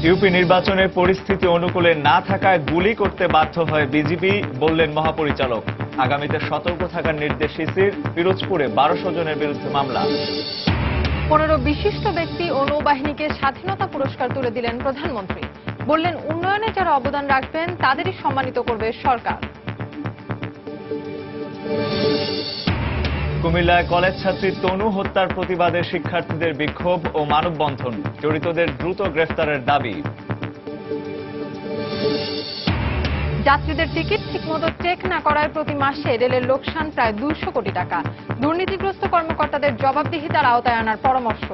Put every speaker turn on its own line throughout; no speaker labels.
UP নির্বাচনে পরিস্থিতি অনুকূলে না থাকায় গুলি করতে বাধ্য হয় বিজিবি, বললেন মহাপরিচালক। আগামীতে সতর্ক থাকার নির্দেশ ইসির। পিরোজপুরে 1200 জনের বিরুদ্ধে মামলা।
15 বিশিষ্ট ব্যক্তি ও নৌবাহিনীকে স্বাধীনতা পুরস্কার তুলে দিলেন প্রধানমন্ত্রী। বললেন, উন্নয়নে যারা অবদান রাখবেন তাদেরই সম্মানিত করবে সরকার।
কুমিল্লায় কলেজ ছাত্রী তনু হত্যার প্রতিবাদে শিক্ষার্থীদের বিক্ষোভ ও মানববন্ধন। জড়িতদের দ্রুত গ্রেফতারের দাবি।
যাত্রীদের টিকিট ঠিকমতো চেক না করায় প্রতি মাসে রেলের লোকসান প্রায় 200 কোটি টাকা। দুর্নীতিগ্রস্ত কর্মকর্তাদের জবাবদিহিতার আওতায় আনার পরামর্শ।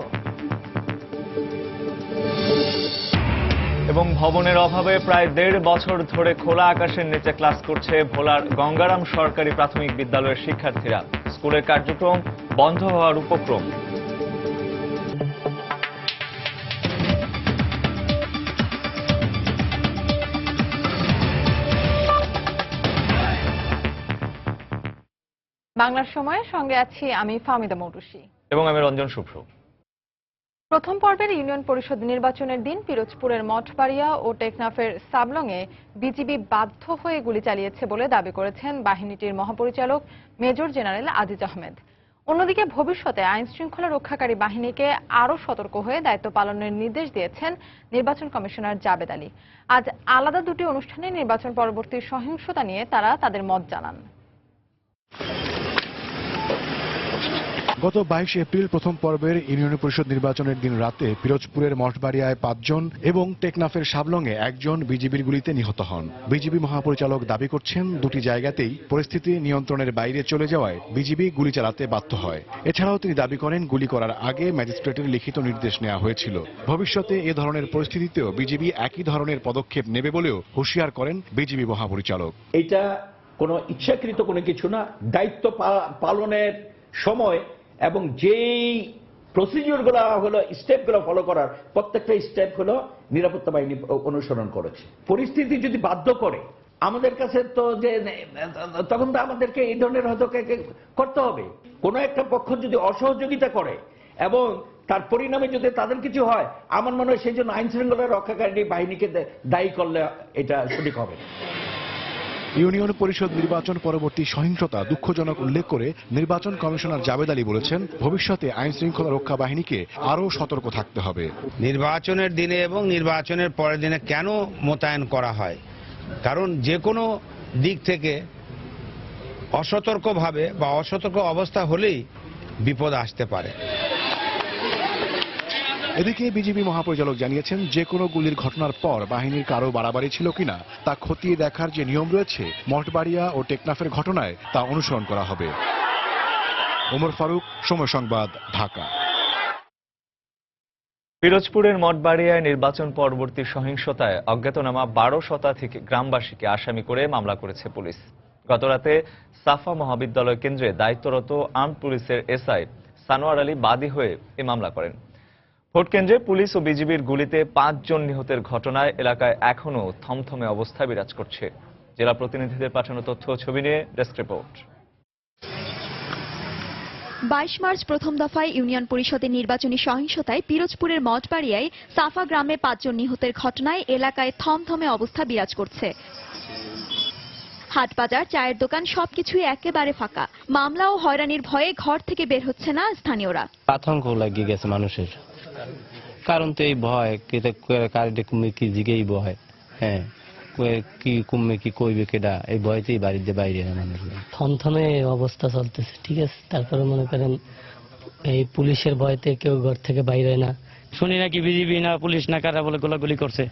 এবং ভবনের অভাবে প্রায় 1.5 বছর ধরে খোলা আকাশের নিচে ক্লাস করছে ভোলার গঙ্গারাম সরকারি প্রাথমিক বিদ্যালয়ের শিক্ষার্থীরা। স্কুলের কার্যক্রম বন্ধ হওয়ার উপক্রম।
বাংলার সময়ের সঙ্গে আছি আমি ফাহমিদা মৌটুসী
এবং আমি রঞ্জন শুভ্র।
প্রথম পর্বের ইউনিয়ন পরিষদ নির্বাচনের দিন পিরোজপুরের মঠবাড়িয়া ও টেকনাফের সাবলংয়ে বিজিবি বাধ্য হয়ে গুলি চালিয়েছে বলে দাবি করেছেন বাহিনীটির মহাপরিচালক মেজর জেনারেল আজিজ আহমেদ। অন্যদিকে ভবিষ্যতে আইন শৃঙ্খলা রক্ষাকারী বাহিনীকে আরও সতর্ক হয়ে দায়িত্ব পালনের নির্দেশ দিয়েছেন নির্বাচন কমিশনার জাবেদ আলী। আজ আলাদা দুটি অনুষ্ঠানে নির্বাচন পরবর্তী সহিংসতা নিয়ে তারা তাদের মত জানান।
গত 22 এপ্রিল প্রথম পর্বের ইউনিয়ন পরিষদ নির্বাচনের দিন রাতে পিরোজপুরের মঠবাড়িয়ায় 5 জন এবং টেকনাফের সাবলংয়ে 1 জন বিজিবির গুলিতে নিহত হন। বিজিবি মহাপরিচালক দাবি করছেন, দুটি জায়গাতেই পরিস্থিতি নিয়ন্ত্রণের বাইরে চলে যাওয়ায় বিজিবি গুলি চালাতে বাধ্য হয়। এছাড়াও তিনি দাবি করেন, গুলি করার আগে ম্যাজিস্ট্রেটের লিখিত নির্দেশ নেওয়া হয়েছিল। ভবিষ্যতে এ ধরনের পরিস্থিতিতেও বিজিবি একই ধরনের পদক্ষেপ নেবে বলেও হুঁশিয়ার করেন বিজিবি মহাপরিচালক।
এটা কোনো ইচ্ছাকৃত কোনো কিছু না, দায়িত্ব পালনের সময় এবং যেই প্রসিডিওরগুলো হলো, স্টেপগুলো ফলো করার প্রত্যেকটা স্টেপ হলো নিরাপত্তা বাহিনী অনুসরণ করেছে। পরিস্থিতি যদি বাধ্য করে আমাদের কাছে, তো যে তখন তো আমাদেরকে এই ধরনের হয়তো করতে হবে। কোনো একটা পক্ষ যদি অসহযোগিতা করে এবং তার পরিণামে যদি তাদের কিছু হয়, আমার মনে হয় সেই জন্য আইন শৃঙ্খলা রক্ষাকারী বাহিনীকে দায়ী করলে এটা সঠিক হবে।
ইউনিয়ন পরিষদ নির্বাচন পরবর্তী সহিংসতা দুঃখজনক উল্লেখ করে নির্বাচন কমিশনার জাবেদ আলী বলেছেন, ভবিষ্যতে আইন শৃঙ্খলা রক্ষা বাহিনীকে আরও সতর্ক থাকতে হবে।
নির্বাচনের দিনে এবং নির্বাচনের পরের দিনে কেন মোতায়েন করা হয়? কারণ যে কোনো দিক থেকে অসতর্কভাবে বা অসতর্ক অবস্থা হলেই বিপদ আসতে পারে।
এদিকে বিজিবি মহাপরিচালক জানিয়েছেন, যে কোনো গুলির ঘটনার পর বাহিনীর কারো বাড়াবাড়ি ছিল কিনা তা খতিয়ে দেখার যে নিয়ম রয়েছে মঠবাড়িয়া ও টেকনাফের ঘটনায় তা অনুসরণ করা হবে। ওমর ফারুক, সময় সংবাদ, ঢাকা।
পিরোজপুরের মঠবাড়িয়ায় নির্বাচন পরবর্তী সহিংসতায় অজ্ঞাতনামা 12 শতাধিক গ্রামবাসীকে আসামি করে মামলা করেছে পুলিশ। গতরাতে সাফা মহাবিদ্যালয় কেন্দ্রে দায়িত্বরত আর্মড পুলিশের এসআই সানোয়ার আলী বাদী হয়ে এ মামলা করেন। ভোট কেন্দ্রে পুলিশ ও বিজিবির গুলিতে 5 জন নিহতের ঘটনায় এলাকায় এখনও থমথমে অবস্থা বিরাজ করছে। জেলা প্রতিনিধিদের পাঠানো তথ্য ও ছবি নিয়ে ডেস্ক রিপোর্ট।
22 মার্চ প্রথম দফায় ইউনিয়ন পরিষদের নির্বাচনী সহিংসতায় পিরোজপুরের মঠবাড়িয়ায় সাফা গ্রামে 5 জন নিহতের ঘটনায় এলাকায় থমথমে অবস্থা বিরাজ করছে। হাটবাজার, চায়ের দোকান সবকিছুই একেবারে ফাঁকা। মামলা ও হয়রানির ভয়ে ঘর থেকে বের হচ্ছে না স্থানীয়রা।
আতঙ্ক লাগিয়ে গেছে মানুষের, কারণ তো এই ভয় কি জিগেই ভয়, হ্যাঁ কি কমবে কি কইবে কেডা, এই ভয়তেই বাড়িতে বাইরে মানুষ
থমথমে অবস্থা চলতেছে। ঠিক আছে, তারপরে মনে করেন এই পুলিশের ভয়তে কেউ ঘর থেকে বাইরে হয় না।
শুনি নাকি বিজিবি না পুলিশ না কারা বলে গোলাগুলি করছে,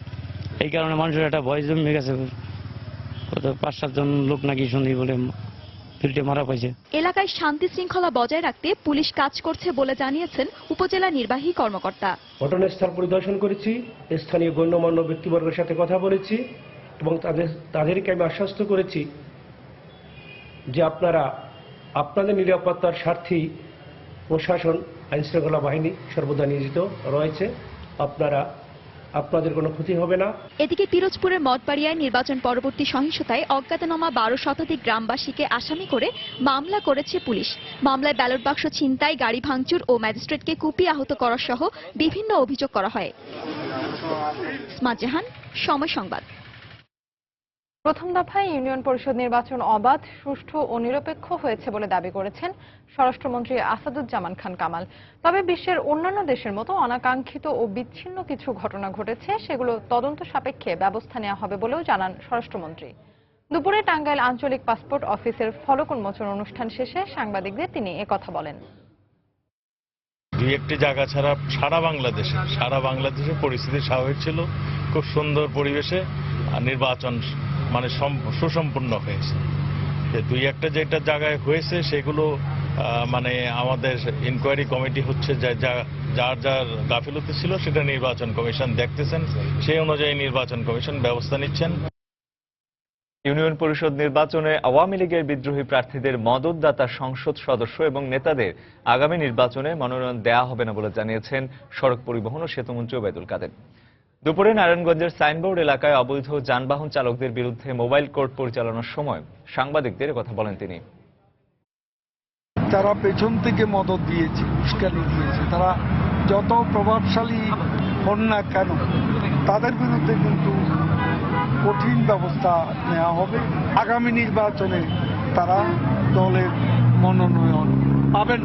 এই কারণে মানুষের একটা ভয় জমে গেছে। 5-7 জন লোক নাকি শুনি বলে মারা পাইছে।
এলাকায় শান্তি শৃঙ্খলা বজায় রাখতে পুলিশ কাজ করছে বলে জানিয়েছেন উপজেলা নির্বাহী কর্মকর্তা।
ঘটনাস্থল পরিদর্শন করেছি, স্থানীয় গণ্যমান্য ব্যক্তিবর্গের সাথে কথা বলেছি এবং তাদেরকে আমি আশ্বস্ত করেছি যে আপনারা আপনাদের নিরাপত্তার স্বার্থেই প্রশাসন, আইন শৃঙ্খলা বাহিনী সর্বদা নিয়োজিত রয়েছে, আপনাদের কোনো ক্ষতি হবে না।
এদিকে পিরোজপুরের মঠবাড়িয়ায় নির্বাচন পরবর্তী সহিংসতায় অজ্ঞাতনামা 12 শতাধিক গ্রামবাসীকে আসামি করে মামলা করেছে পুলিশ। মামলায় ব্যালট বাক্স ছিনতাই, গাড়ি ভাঙচুর ও ম্যাজিস্ট্রেটকে কুপিয়ে আহত করা সহ বিভিন্ন অভিযোগ করা হয়। ইসমা জাহান, সময় সংবাদ।
প্রথম দফায় ইউনিয়ন পরিষদ নির্বাচন অবাধ, সুষ্ঠু ও নিরপেক্ষ হয়েছে বলে দাবি করেছেন স্বরাষ্ট্রমন্ত্রী আসাদুজ্জামান খান কামাল। তবে বিশ্বের অন্যান্য দেশের মতো অনাকাঙ্ক্ষিত ও বিচ্ছিন্ন কিছু ঘটনা ঘটেছে, সেগুলো তদন্ত সাপেক্ষে ব্যবস্থা নেওয়া হবে বলেও জানান স্বরাষ্ট্রমন্ত্রী। দুপুরে টাঙ্গাইল আঞ্চলিক পাসপোর্ট অফিসের ফলক উন্মোচন অনুষ্ঠান শেষে সাংবাদিকদের তিনি একথা বলেন।
দুই একটি জায়গা ছাড়া সারা বাংলাদেশে পরিস্থিতি স্বাভাবিক ছিল, খুব সুন্দর পরিবেশে নির্বাচন মানে সুসম্পন্ন হয়েছে। দুই একটা যেটা জায়গায় হয়েছে সেগুলো মানে আমাদের ইনকোয়ারি কমিটি হচ্ছে, যার গাফিলতি ছিল সেটা নির্বাচন কমিশন দেখতেছেন, সেই অনুযায়ী নির্বাচন কমিশন ব্যবস্থা নিচ্ছেন।
ইউনিয়ন পরিষদ নির্বাচনে আওয়ামী লীগের বিদ্রোহী প্রার্থীদের মদতদাতা সংসদ সদস্য এবং নেতাদের আগামী নির্বাচনে মনোনয়ন দেওয়া হবে না বলে জানিয়েছেন সড়ক পরিবহন ও সেতুমন্ত্রী ওবায়দুল কাদের। দুপুরে নারায়ণগঞ্জের সাইনবোর্ড এলাকায় অবৈধ যানবাহন চালকদের বিরুদ্ধে মোবাইল কোর্ট পরিচালনার সময় সাংবাদিকদের কথা বলেন তিনি।
তারা পেছন থেকে মদত দিয়েছে, উস্কানি দিয়েছে, তারা যত প্রভাবশালী হন না কেন তাদের বিরুদ্ধে কিন্তু কঠিন ব্যবস্থা নেওয়া হবে। আগামী নির্বাচনে তারা দলের মনোনয়ন পাবেন।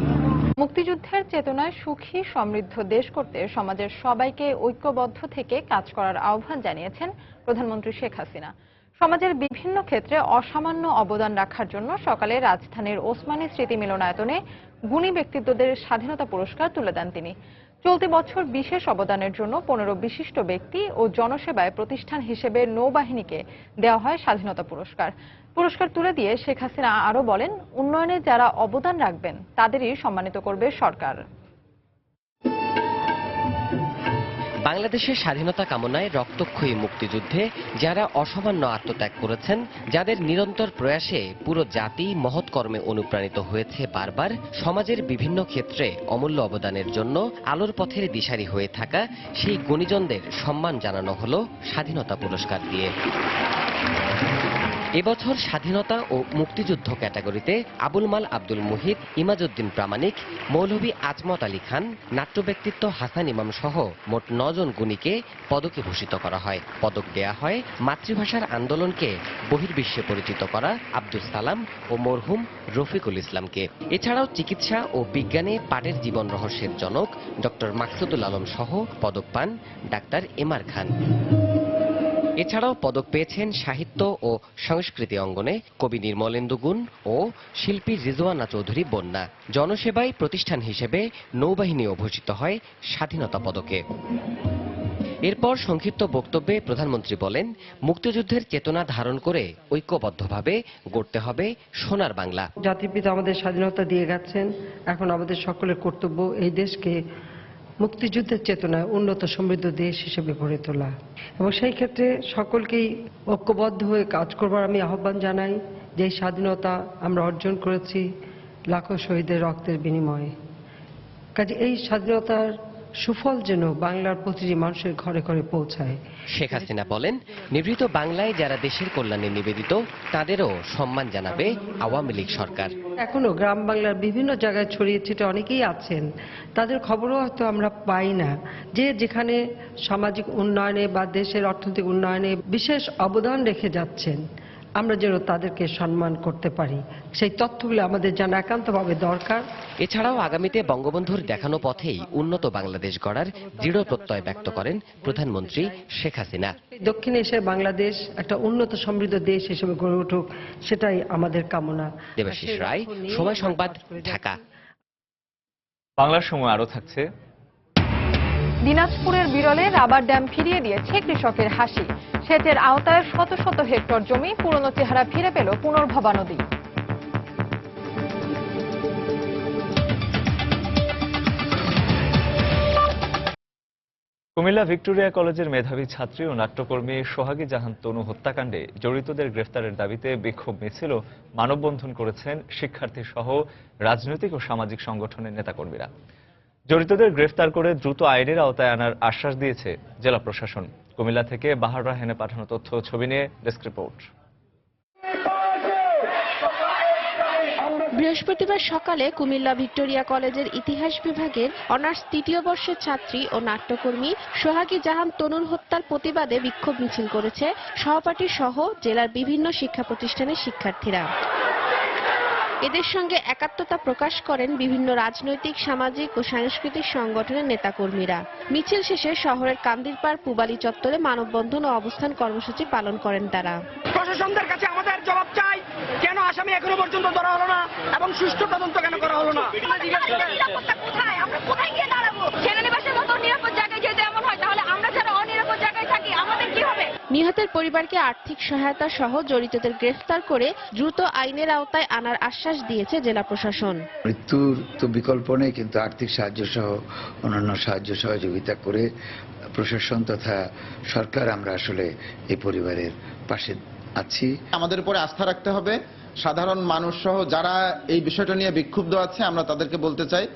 মুক্তিযুদ্ধের চেতনায় সুখী সমৃদ্ধ দেশ করতে সমাজের সবাইকে ঐক্যবদ্ধ থেকে কাজ করার আহ্বান জানিয়েছেন প্রধানমন্ত্রী শেখ হাসিনা। সমাজের বিভিন্ন ক্ষেত্রে অসামান্য অবদান রাখার জন্য সকালে রাজধানীর ওসমানী স্মৃতি মিলনায়তনে গুণী ব্যক্তিত্বদের স্বাধীনতা পুরস্কার তুলে দেন তিনি। চলতি বছর বিশেষ অবদানের জন্য 15 বিশিষ্ট ব্যক্তি ও জনসেবায় প্রতিষ্ঠান হিসেবে নৌবাহিনীকে দেওয়া হয় স্বাধীনতা পুরস্কার। পুরস্কার তুলে দিয়ে শেখ হাসিনা আরও বলেন, উন্নয়নে যারা অবদান রাখবেন তাদেরই সম্মানিত করবে সরকার।
বাংলাদেশের স্বাধীনতা কামনায় রক্তক্ষয়ী মুক্তিযুদ্ধে যারা অসামান্য আত্মত্যাগ করেছেন, যাদের নিরন্তর প্রয়াসে পুরো জাতি মহৎ কর্মে অনুপ্রাণিত হয়েছে, বারবার সমাজের বিভিন্ন ক্ষেত্রে অমূল্য অবদানের জন্য আলোর পথের দিশারি হয়ে থাকা সেই গুণীজনদের সম্মান জানানো হলো স্বাধীনতা পুরস্কার দিয়ে। এবছর স্বাধীনতা ও মুক্তিযুদ্ধ ক্যাটাগরিতে আবুল মাল আব্দুল মুহিত, ইমাজউদ্দিন প্রামাণিক, মৌলভী আজমত আলী খান, নাট্য ব্যক্তিত্ব হাসান ইমাম সহ মোট 9 জন গুণীকে পদকে ভূষিত করা হয়। পদক দেয়া হয় মাতৃভাষার আন্দোলনকে বহির্বিশ্বে পরিচিত করা আব্দুল সালাম ও মরহুম রফিকুল ইসলামকে। এছাড়াও চিকিৎসা ও বিজ্ঞানে পাটের জীবন রহস্যের জনক ডক্টর মাকসুদুল আলম সহ পদক পান ডাক্তার এমআর খান। এছাড়াও পদক পেয়েছেন সাহিত্য ও সংস্কৃতি অঙ্গনে কবি নির্মলেন্দু গুণ ও শিল্পী রিজওয়ানা চৌধুরী বন্যা। জনসেবায় প্রতিষ্ঠান হিসেবে নৌবাহিনীও ভূষিত হয় স্বাধীনতা পদকে। এরপর সংক্ষিপ্ত বক্তব্যে প্রধানমন্ত্রী বলেন, মুক্তিযুদ্ধের চেতনা ধারণ করে ঐক্যবদ্ধভাবে গড়তে হবে সোনার বাংলা।
জাতিপিতা আমাদের স্বাধীনতা দিয়ে গেছেন, এখন আমাদের সকলের কর্তব্য এই দেশকে মুক্তিযুদ্ধের চেতনায় উন্নত সমৃদ্ধ দেশ হিসেবে গড়ে তোলা, এবং সেই ক্ষেত্রে সকলকেই ঐক্যবদ্ধ হয়ে কাজ করবার আমি আহ্বান জানাই। যে স্বাধীনতা আমরা অর্জন করেছি লাখো শহীদের রক্তের বিনিময়ে, কাজে এই স্বাধীনতার সুফল যেন বাংলার প্রতিটি মানুষের ঘরে ঘরে পৌঁছায়।
শেখ হাসিনা বলেন, নিভৃত বাংলায় যারা দেশের কল্যাণে নিবেদিত তাদেরও সম্মান জানাবে আওয়ামী লীগ সরকার।
এখনো গ্রাম বাংলার বিভিন্ন জায়গায় ছড়িয়ে ছিটে অনেকেই আছেন, তাদের খবরও হয়তো আমরা পাই না, যে যেখানে সামাজিক উন্নয়নে বা দেশের অর্থনৈতিক উন্নয়নে বিশেষ অবদান রেখে যাচ্ছেন, আমরা যেন তাদেরকে সম্মান করতে পারি, সেই তথ্যগুলো আমাদের জানা একান্তভাবে দরকার।
এছাড়াও আগামীতে বঙ্গবন্ধুর দেখানো পথেই উন্নত বাংলাদেশ গড়ার দৃঢ় প্রত্যয় ব্যক্ত করেন প্রধানমন্ত্রী শেখ হাসিনা।
দক্ষিণ এশিয়ার বাংলাদেশ একটা উন্নত সমৃদ্ধ দেশ হিসেবে গড়ে উঠুক, সেটাই আমাদের কামনা।
দেবাশিস রায়, সময় সংবাদ, ঢাকা।
বাংলার সময় আরো থাকছে।
দিনাজপুরের বিরলে রাবার ড্যাম ফিরিয়ে দিয়েছে কৃষকের হাসি। সেচের আওতায় শত শত হেক্টর জমি পুরনো চেহারা ফিরে পেল পুনর্ভবা নদী।
কুমিল্লা ভিক্টোরিয়া কলেজের মেধাবী ছাত্রী ও নাট্যকর্মী সোহাগী জাহান তনু হত্যাকাণ্ডে জড়িতদের গ্রেফতারের দাবিতে বিক্ষোভ মিছিল ও মানববন্ধন করেছেন শিক্ষার্থী সহ রাজনৈতিক ও সামাজিক সংগঠনের নেতাকর্মীরা। জড়িতদের গ্রেফতার করে দ্রুত আইনের আওতায় আনার আশ্বাস দিয়েছে জেলা প্রশাসন। কুমিল্লা থেকে বাহার রাহেনে পাঠানো তথ্য ছবি নিয়ে ডেস্ক রিপোর্ট।
বৃহস্পতিবার সকালে কুমিল্লা ভিক্টোরিয়া কলেজের ইতিহাস বিভাগের অনার্স তৃতীয় বর্ষের ছাত্রী ও নাট্যকর্মী সোহাগী জাহান তনুর হত্যার প্রতিবাদে বিক্ষোভ মিছিল করেছে সহপাঠী সহ জেলার বিভিন্ন শিক্ষা প্রতিষ্ঠানের শিক্ষার্থীরা। এদের সঙ্গে একাত্মতা প্রকাশ করেন বিভিন্ন রাজনৈতিক, সামাজিক ও সাংস্কৃতিক সংগঠনের নেতাকর্মীরা। মিছিল শেষে শহরের কান্দিরপাড় পুবালী চত্বরে মানববন্ধন ও অবস্থান কর্মসূচি পালন করেন তারা।
প্রশাসনদের কাছে আমাদের জবাব চাই, কেন আসামি এখনো পর্যন্ত ধরা হলো না এবং সুষ্ঠু তদন্ত কেন করা হলো না?
আমরা কোথায় গিয়ে দাঁড়াবো? সেনানিবাসের মতো নিরাপদ জায়গায় যদি এমন হয়, তাহলে আমরা যারা অনিরাপদ জায়গায় থাকি আমাদের কি হবে?
নিহতের পরিবারকে আর্থিক সহায়তা সহ জড়িতদের গ্রেফতার করে দ্রুত আইনের আওতায় আনার আশ্বাস দিয়েছে জেলা প্রশাসন।
মৃত্যুর তো বিকল্প নেই, কিন্তু আর্থিক সাহায্য সহ অন্যান্য সাহায্য সহযোগিতা করে প্রশাসন তথা সরকার আমরা আসলে এই পরিবারের পাশে আছি।
আমাদের উপরে আস্থা রাখতে হবে। সাধারণ মানুষ সহ যারা এই বিষয়টা নিয়ে বিক্ষুব্ধ আছে, আমরা তাদেরকে বলতে চাই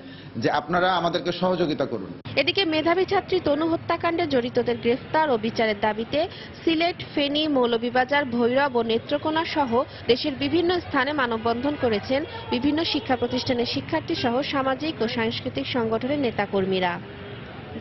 যে আপনারা আমাদেরকে সহযোগিতা করুন।
এদিকে মেধাবী ছাত্রী তনু হত্যাকাণ্ডে জড়িতদের গ্রেফতার ও বিচারের দাবিতে সিলেট, ফেনী, মৌলভীবাজার, ভৈরব ও নেত্রকোনা সহ দেশের বিভিন্ন স্থানে মানববন্ধন করেছেন বিভিন্ন শিক্ষা প্রতিষ্ঠানের শিক্ষার্থী সহ সামাজিক ও সাংস্কৃতিক সংগঠনের নেতাকর্মীরা।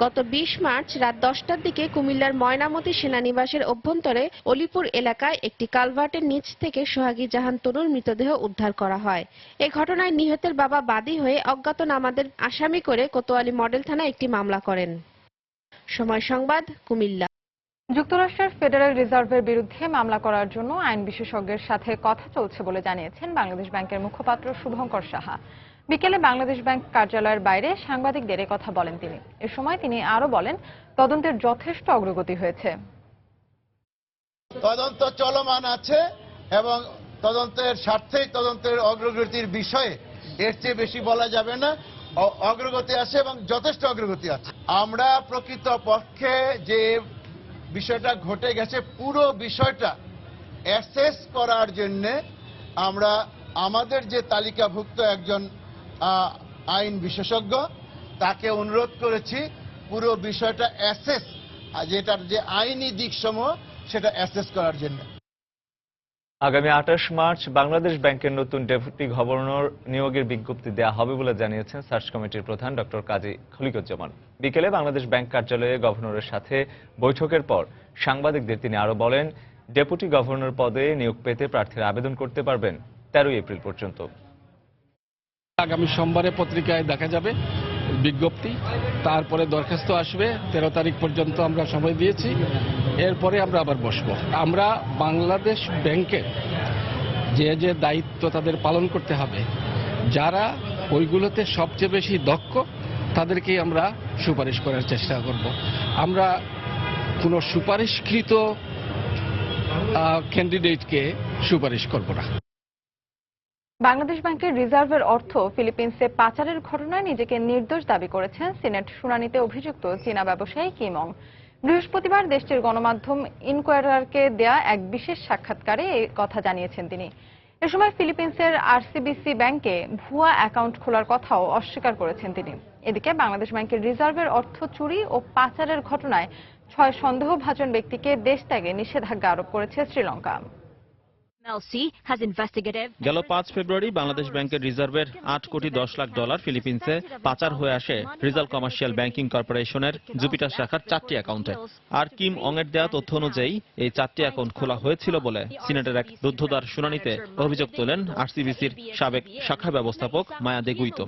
গত 20 মার্চ রাত 10টার দিকে কুমিল্লার ময়নামতি সেনানিবাসের অভ্যন্তরে অলিপুর এলাকায় একটি কালভার্টের নিচ থেকে সোহাগী জাহান তনুর মৃতদেহ উদ্ধার করা হয়। এ ঘটনায় নিহতের বাবা বাদী হয়ে অজ্ঞাতনামাদের আসামি করে কোতোয়ালী মডেল থানায় একটি মামলা করেন। সময় সংবাদ, কুমিল্লা।
যুক্তরাষ্ট্রের ফেডারেল রিজার্ভের বিরুদ্ধে মামলা করার জন্য আইন বিশেষজ্ঞের সাথে কথা চলছে বলে জানিয়েছেন বাংলাদেশ ব্যাংকের মুখপাত্র শুভঙ্কর সাহা। বিকেলে বাংলাদেশ ব্যাংক কার্যালয়ের বাইরে সাংবাদিকদের কথা বলেন তিনি। এ সময় তিনি আরো বলেন, তদন্তের যথেষ্ট অগ্রগতি হয়েছে।
তদন্ত চলমান আছে এবং তদন্তের স্বার্থেই তদন্তের অগ্রগতির বিষয়ে এর চেয়ে বেশি বলা যাবে না। অগ্রগতি আছে এবং যথেষ্ট অগ্রগতি আছে। আমরা প্রকৃত পক্ষে যে বিষয়টা ঘটে গেছে পুরো বিষয়টা অ্যাসেস করার জন্য আমরা আমাদের যে তালিকাভুক্ত একজন আইন বিশেষজ্ঞ তাকে অনুরোধ করেছি পুরো বিষয়টা অ্যাসেস, যেটার যে আইনি দিকসমূহ সেটা অ্যাসেস করার জন্য।
আগামী 28 মার্চ বাংলাদেশ ব্যাংকের নতুন ডেপুটি গভর্নর নিয়োগের বিজ্ঞপ্তি দেওয়া হবে বলে জানিয়েছেন সার্চ কমিটির প্রধান ডক্টর কাজী খলিকুজ্জামান। বিকেলে বাংলাদেশ ব্যাংক কার্যালয়ে গভর্নরের সাথে বৈঠকের পর সাংবাদিকদের তিনি আরো বলেন, ডেপুটি গভর্নর পদে নিয়োগ পেতে প্রার্থীরা আবেদন করতে পারবেন 13 এপ্রিল পর্যন্ত।
আগামী সোমবারে পত্রিকায় দেখা যাবে বিজ্ঞপ্তি, তারপরে দরখাস্ত আসবে। 13 তারিখ পর্যন্ত আমরা সময় দিয়েছি, এরপরে আমরা আবার বসবো। আমরা বাংলাদেশ ব্যাংকের যে যে দায়িত্ব তাদের পালন করতে হবে, যারা ওইগুলোতে সবচেয়ে বেশি দক্ষ তাদেরকেই আমরা সুপারিশ করার চেষ্টা করব। আমরা কোনো সুপারিশকৃত ক্যান্ডিডেটকে সুপারিশ করব না।
বাংলাদেশ ব্যাংকের রিজার্ভের অর্থ ফিলিপিন্সে পাচারের ঘটনায় নিজেকে নির্দোষ দাবি করেছেন সিনেট শুনানিতে অভিযুক্ত চীনা ব্যবসায়ী কিম অং। বৃহস্পতিবার দেশটির গণমাধ্যম ইনকোয়ারারকে দেয়া এক বিশেষ সাক্ষাৎকারে এই কথা জানিয়েছেন তিনি। এ সময় ফিলিপিন্সের আরসিবিসি ব্যাংকে ভুয়া অ্যাকাউন্ট খোলার কথাও অস্বীকার করেছেন তিনি। এদিকে বাংলাদেশ ব্যাংকের রিজার্ভের অর্থ চুরি ও পাচারের ঘটনায় 6 সন্দেহভাজন ব্যক্তিকে দেশ ত্যাগে নিষেধাজ্ঞা আরোপ করেছে শ্রীলঙ্কা।
গেল 5 ফেব্রুয়ারি বাংলাদেশ ব্যাংকের রিজার্ভের 8 কোটি 10 লাখ ডলার ফিলিপিন্সে পাচার হয়ে আসে রিজাল কমার্শিয়াল ব্যাংকিং কর্পোরেশনের জুপিটার শাখার 4টি অ্যাকাউন্টে। আর কিম অং এর দেওয়া তথ্য অনুযায়ী এই 4টি অ্যাকাউন্ট খোলা হয়েছিল বলে সিনেটের এক রুদ্ধদ্বার শুনানিতে অভিযোগ তোলেন আরসিবিসির সাবেক শাখা ব্যবস্থাপক মায়া দেগুইতো।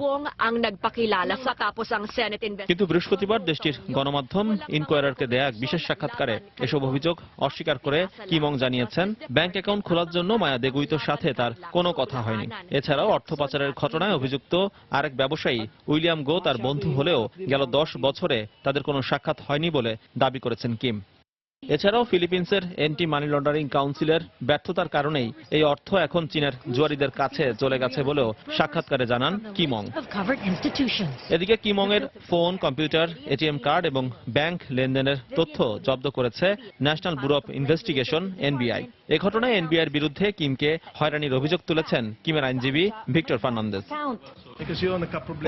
কিন্তু বৃহস্পতিবার দেশটির গণমাধ্যম ইনকোয়ারারকে দেয়া এক বিশেষ সাক্ষাৎকারে এসব অভিযোগ অস্বীকার করে কিম অং জানিয়েছেন, ব্যাংক অ্যাকাউন্ট খোলার জন্য মায়া দেগুইতোর সাথে তার কোনো কথা হয়নি। এছাড়াও অর্থ পাচারের ঘটনায় অভিযুক্ত আরেক ব্যবসায়ী উইলিয়াম গো তার বন্ধু হলেও গেল 10 বছরে তাদের কোনো সাক্ষাৎ হয়নি বলে দাবি করেছেন কিম। এছাড়াও ফিলিপিন্সের এন্টি মানি লন্ডারিং কাউন্সিলের ব্যর্থতার কারণেই এই অর্থ এখন চীনের জুয়ারিদের কাছে চলে গেছে বলেও সাক্ষাৎকারে জানান কিম অং। এদিকে কিম অং এর ফোন, কম্পিউটার, এটিএম কার্ড এবং ব্যাংক লেনদেনের তথ্য জব্দ করেছে national bureau of investigation NBI. এ ঘটনায় এনবিআইয়ের বিরুদ্ধে কিমকে হয়রানির অভিযোগ তুলেছেন কিমের আইনজীবী ভিক্টর ফার্নান্দেজ।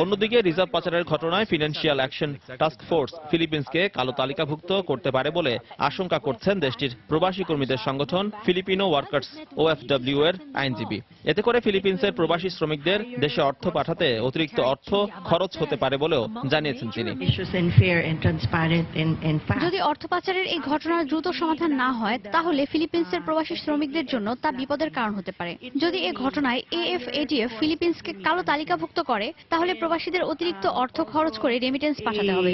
অন্যদিকে রিজার্ভ পাচারের ঘটনায় ফিনান্সিয়াল অ্যাকশন টাস্ক ফোর্স ফিলিপিন্সকে কালো তালিকাভুক্ত করতে পারে বলে আশঙ্কা করছেন দেশটির প্রবাসী কর্মীদের সংগঠন ফিলিপিনো ওয়ার্কার্স OFW এর আইনজীবী। এতে করে ফিলিপিন্সের প্রবাসী শ্রমিকদের দেশে অর্থ পাঠাতে অতিরিক্ত অর্থ খরচ হতে পারে বলেও জানিয়েছেন তিনি।
যদি অর্থ পাচারের এই ঘটনার দ্রুত সমাধান না হয় তাহলে ফিলিপিন্সের প্রবাসী শ্রমিকদের জন্য তা বিপদের কারণ হতে পারে। যদি এই ঘটনায় AFATF ফিলিপিন্সকে কালো তালিকাভুক্ত করে তাহলে প্রবাসীদের অতিরিক্ত অর্থ খরচ করে রেমিটেন্স পাঠাতে হবে।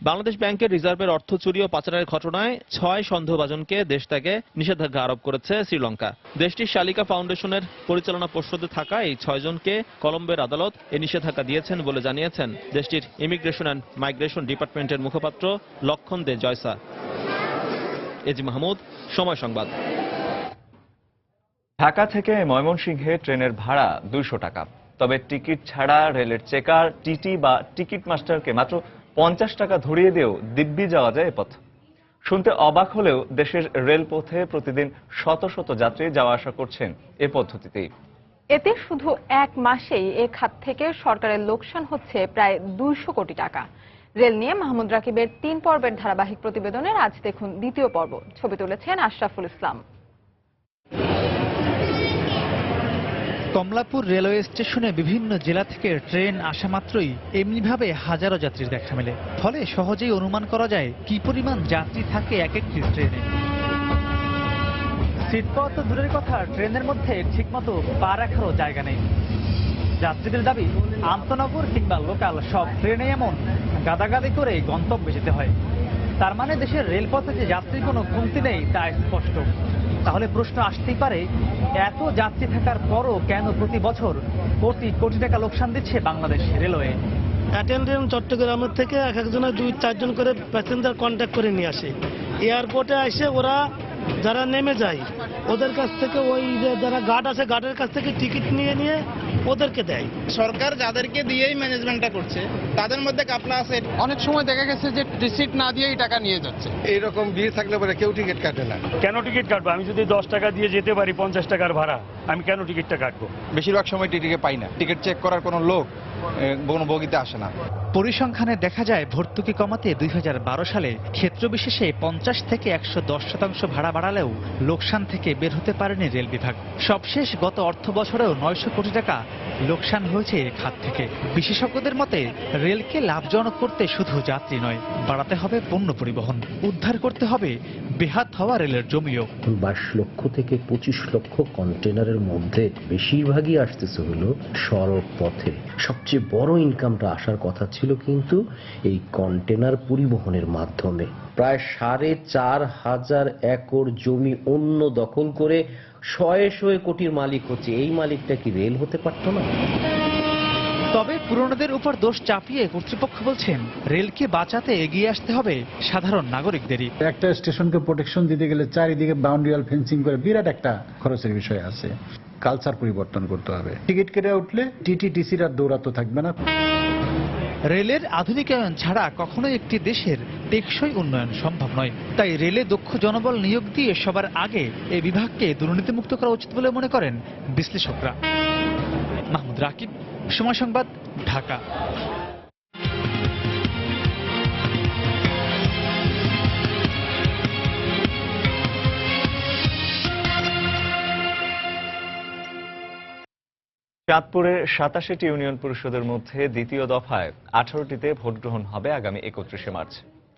বাংলাদেশ ব্যাংকের রিজার্ভের অর্থ চুরি ও পাচারের ঘটনায় 6 সন্দেহভাজনকে দেশ ত্যাগে নিষেধাজ্ঞা আরোপ করেছে শ্রীলঙ্কা। দেশটির শালিকা ফাউন্ডেশনের পরিচালনা পর্ষদে থাকা এই 6 জনকে কলম্বোর আদালত এই নিষেধাজ্ঞা দিয়েছেন বলে জানিয়েছেন দেশটির ইমিগ্রেশন অ্যান্ড মাইগ্রেশন ডিপার্টমেন্টের মুখপাত্র লক্ষণ দে জয়সা। এজি মাহমুদ, সময় সংবাদ।
ঢাকা থেকে ময়মনসিংহে ট্রেনের ভাড়া 200 টাকা। তবে টিকিট ছাড়া রেলের চেকার, টিটি বা টিকিট মাস্টারকে মাত্র 50 টাকা ধরিয়ে দিয়েও দিব্যি যাওয়া যায় এ পথ। শুনতে অবাক হলেও দেশের রেলপথে প্রতিদিন শত শত যাত্রী যাওয়া আসা করছেন এ পদ্ধতিতেই।
এতে শুধু এক মাসেই এ খাত থেকে সরকারের লোকসান হচ্ছে প্রায় 200 কোটি টাকা। রেল নিয়ে মাহমুদ রাকিবের 3 পর্বের ধারাবাহিক প্রতিবেদনের আজ দেখুন দ্বিতীয় পর্ব। ছবি তুলেছেন আশরাফুল ইসলাম।
কমলাপুর রেলওয়ে স্টেশনে বিভিন্ন জেলা থেকে ট্রেন আসা মাত্রই এমনিভাবে হাজারো যাত্রীর দেখা মেলে। ফলে সহজেই অনুমান করা যায় কি পরিমাণ যাত্রী থাকে এক একটি ট্রেনে। সিট পাওয়া তো দূরের কথা, ট্রেনের মধ্যে ঠিকমতো পা রাখারও জায়গা নেই। যাত্রীদের দাবি, আন্তনগর কিংবা লোকাল সব ট্রেনে এমন গাদাগাদি করে গন্তব্যে যেতে হয়। তার মানে দেশের রেলপথে যে যাত্রীর কোনো কমতি নেই তা স্পষ্ট। তাহলে প্রশ্ন আসতেই পারে, এত যাত্রী থাকার পরও কেন প্রতি বছর কোটি কোটি টাকা লোকসান দিচ্ছে বাংলাদেশ রেলওয়ে?
অ্যাটেন্ডেন্ট চট্টগ্রামের থেকে এক একজনের 2-4 জন করে প্যাসেঞ্জার কন্ট্যাক্ট করে নিয়ে আসে। এয়ারপোর্টে এসে ওরা যারা নেমে যায় ওদের কাছ থেকে ওই যে যারা গার্ড আছে গার্ডের কাছ থেকে টিকিট নিয়ে ওদেরকে দেয়।
সরকার যাদেরকে দিয়েই ম্যানেজমেন্টটা করছে তাদের মধ্যে কাপলা আছে। অনেক সময় দেখা গেছে যে রিসিট না দিয়েই টাকা নিয়ে যাচ্ছে।
এইরকম ভিড় থাকলে পরে কেউ টিকিট কাটে না।
কেন টিকিট কাটবো? আমি যদি 10 টাকা দিয়ে যেতে পারি 50 টাকার ভাড়া, আমি কেন টিকিটটা কাটবো?
বেশিরভাগ সময় টিকিটে পাই না। টিকিট চেক করার কোনো লোক কোনো বগিতে আসে না।
পরিসংখ্যানে দেখা যায় ভর্তুকি কমাতে 2012 সালে ক্ষেত্র বিশেষে 50 থেকে 110% ভাড়া বাড়ালেও লোকসান থেকে বের হতে পারেনি রেল বিভাগ। সবশেষ গত অর্থ বছরেও 900 কোটি টাকা লোকসান হয়েছে এই খাত থেকে। বিশেষজ্ঞদের মতে রেলকে লাভজনক করতে শুধু যাত্রী নয়, বাড়াতে হবে পণ্য পরিবহন, উদ্ধার করতে হবে বেহাত হওয়া রেলের জমিও।
22 লক্ষ থেকে 25 লক্ষ কন্টেনারের মধ্যে বেশিরভাগই আসতেছে হলো সড়ক পথে। সবচেয়ে বড় ইনকামটা আসার কথা ছিল কিন্তু এই কন্টেনার পরিবহনের মাধ্যমে। প্রায় 4,500 একর জমি অন্য দখল করে শয়ে কোটির মালিক হচ্ছে। এই মালিকটা কি রেল হতে পারতো না?
তবে পুরনোদের উপর দোষ চাপিয়ে কর্তৃপক্ষ বলছেন, রেলকে বাঁচাতে এগিয়ে আসতে হবে সাধারণ নাগরিকদেরই।
একটা স্টেশনকে প্রোটেকশন দিতে গেলে চারিদিকে বাউন্ডারি ওয়াল ফেন্সিং করে বিরাট একটা খরচের বিষয় আছে। কালচার পরিবর্তন করতে হবে। টিকিট কেটে উঠলে টিটিটিসির আর দৌড়াতে থাকবে না।
রেলের আধুনিকায়ন ছাড়া কখনোই একটি দেশের টেকসই উন্নয়ন সম্ভব নয়। তাই রেলে দক্ষ জনবল নিয়োগ দিয়ে সবার আগে এই বিভাগকে দুর্নীতিমুক্ত করা উচিত বলে মনে করেন বিশ্লেষকরা। মাহমুদ রাকিব, সময় সংবাদ, ঢাকা।
চাঁদপুরে 87টি ইউনিয়ন পরিষদের মধ্যে দ্বিতীয় দফায় 18টিতে ভোট গ্রহণ হবে আগামী 31শে মার্চ।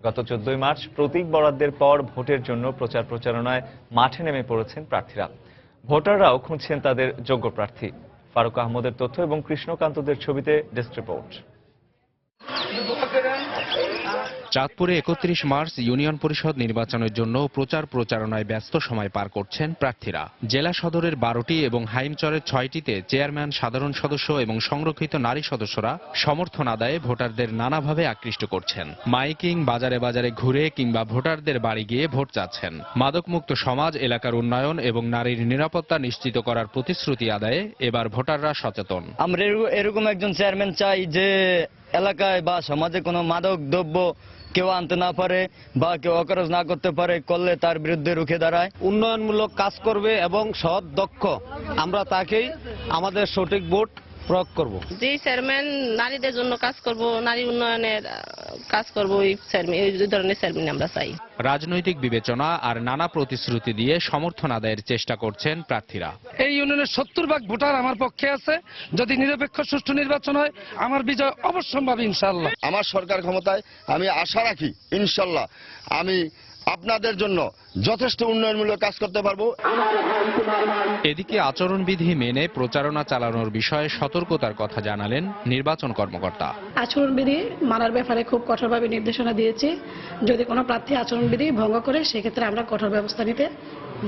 গত 14 মার্চ প্রতীক বরাদ্দের পর ভোটের জন্য প্রচার প্রচারণায় মাঠে নেমে পড়েছেন প্রার্থীরা। ভোটাররাও খুঁজছেন তাদের যোগ্য প্রার্থী। ফারুক আহমদের তথ্য এবং কৃষ্ণকান্তদের ছবিতে ডেস্ক রিপোর্ট।
চাঁদপুরে 31 মার্চ ইউনিয়ন পরিষদ নির্বাচনের জন্য প্রচার প্রচারণায় ব্যস্ত সময় পার করছেন প্রার্থীরা। জেলা সদরের 12টি এবং হাইমচরের 6টিতে চেয়ারম্যান, সাধারণ সদস্য এবং সংরক্ষিত নারী সদস্যরা সমর্থন আদায়ে ভোটারদের নানাভাবে আকৃষ্ট করছেন। মাইকিং, বাজারে বাজারে ঘুরে কিংবা ভোটারদের বাড়ি গিয়ে ভোট চাচ্ছেন। মাদকমুক্ত সমাজ, এলাকার উন্নয়ন এবং নারীর নিরাপত্তা নিশ্চিত করার প্রতিশ্রুতি আদায়ে এবার ভোটাররা সচেতন।
আমরা এরকম একজন চেয়ারম্যান চাই যে এলাকায় বা সমাজে কোনো মাদক দ্রব্য কেউ আনতে না পারে বা কেউ অকারজ না করতে পারে, করলে তার বিরুদ্ধে রুখে দাঁড়ায়।
উন্নয়নমূলক কাজ করবে এবং সৎ, দক্ষ, আমরা তাকেই
আমাদের সঠিক ভোট প্রয়োগ করব।
যে চেয়ারম্যান নারীদের জন্য কাজ করব, নারী উন্নয়নের কাজ করব, ওই চেয়ারম্যান, এই ধরনের চেয়ারম্যান আমরা চাই।
রাজনৈতিক বিবেচনা আর নানা প্রতিশ্রুতি দিয়ে সমর্থন আদায়ের চেষ্টা করছেন প্রার্থীরা।
এই ইউনিয়নের 70% ভোটার আমার পক্ষে আছে। যদি নিরপেক্ষ সুষ্ঠু নির্বাচন হয় আমার বিজয় অবশ্যম্ভাবী ইনশাআল্লাহ।
আমার সরকার ক্ষমতায় আমি আশা রাখি ইনশাআল্লাহ আমি আপনাদের জন্য যথেষ্ট উন্নয়নমূলক কাজ করতে পারবো।
এদিকে আচরণবিধি মেনে প্রচারণা চালানোর বিষয়ে সতর্কতার কথা জানালেন নির্বাচন কর্মকর্তা।
আচরণবিধি মানার ব্যাপারে খুব কঠোরভাবে নির্দেশনা দিয়েছি। যদি কোনো প্রার্থী আচরণবিধি ভঙ্গ করে সেক্ষেত্রে আমরা কঠোর ব্যবস্থা নিতে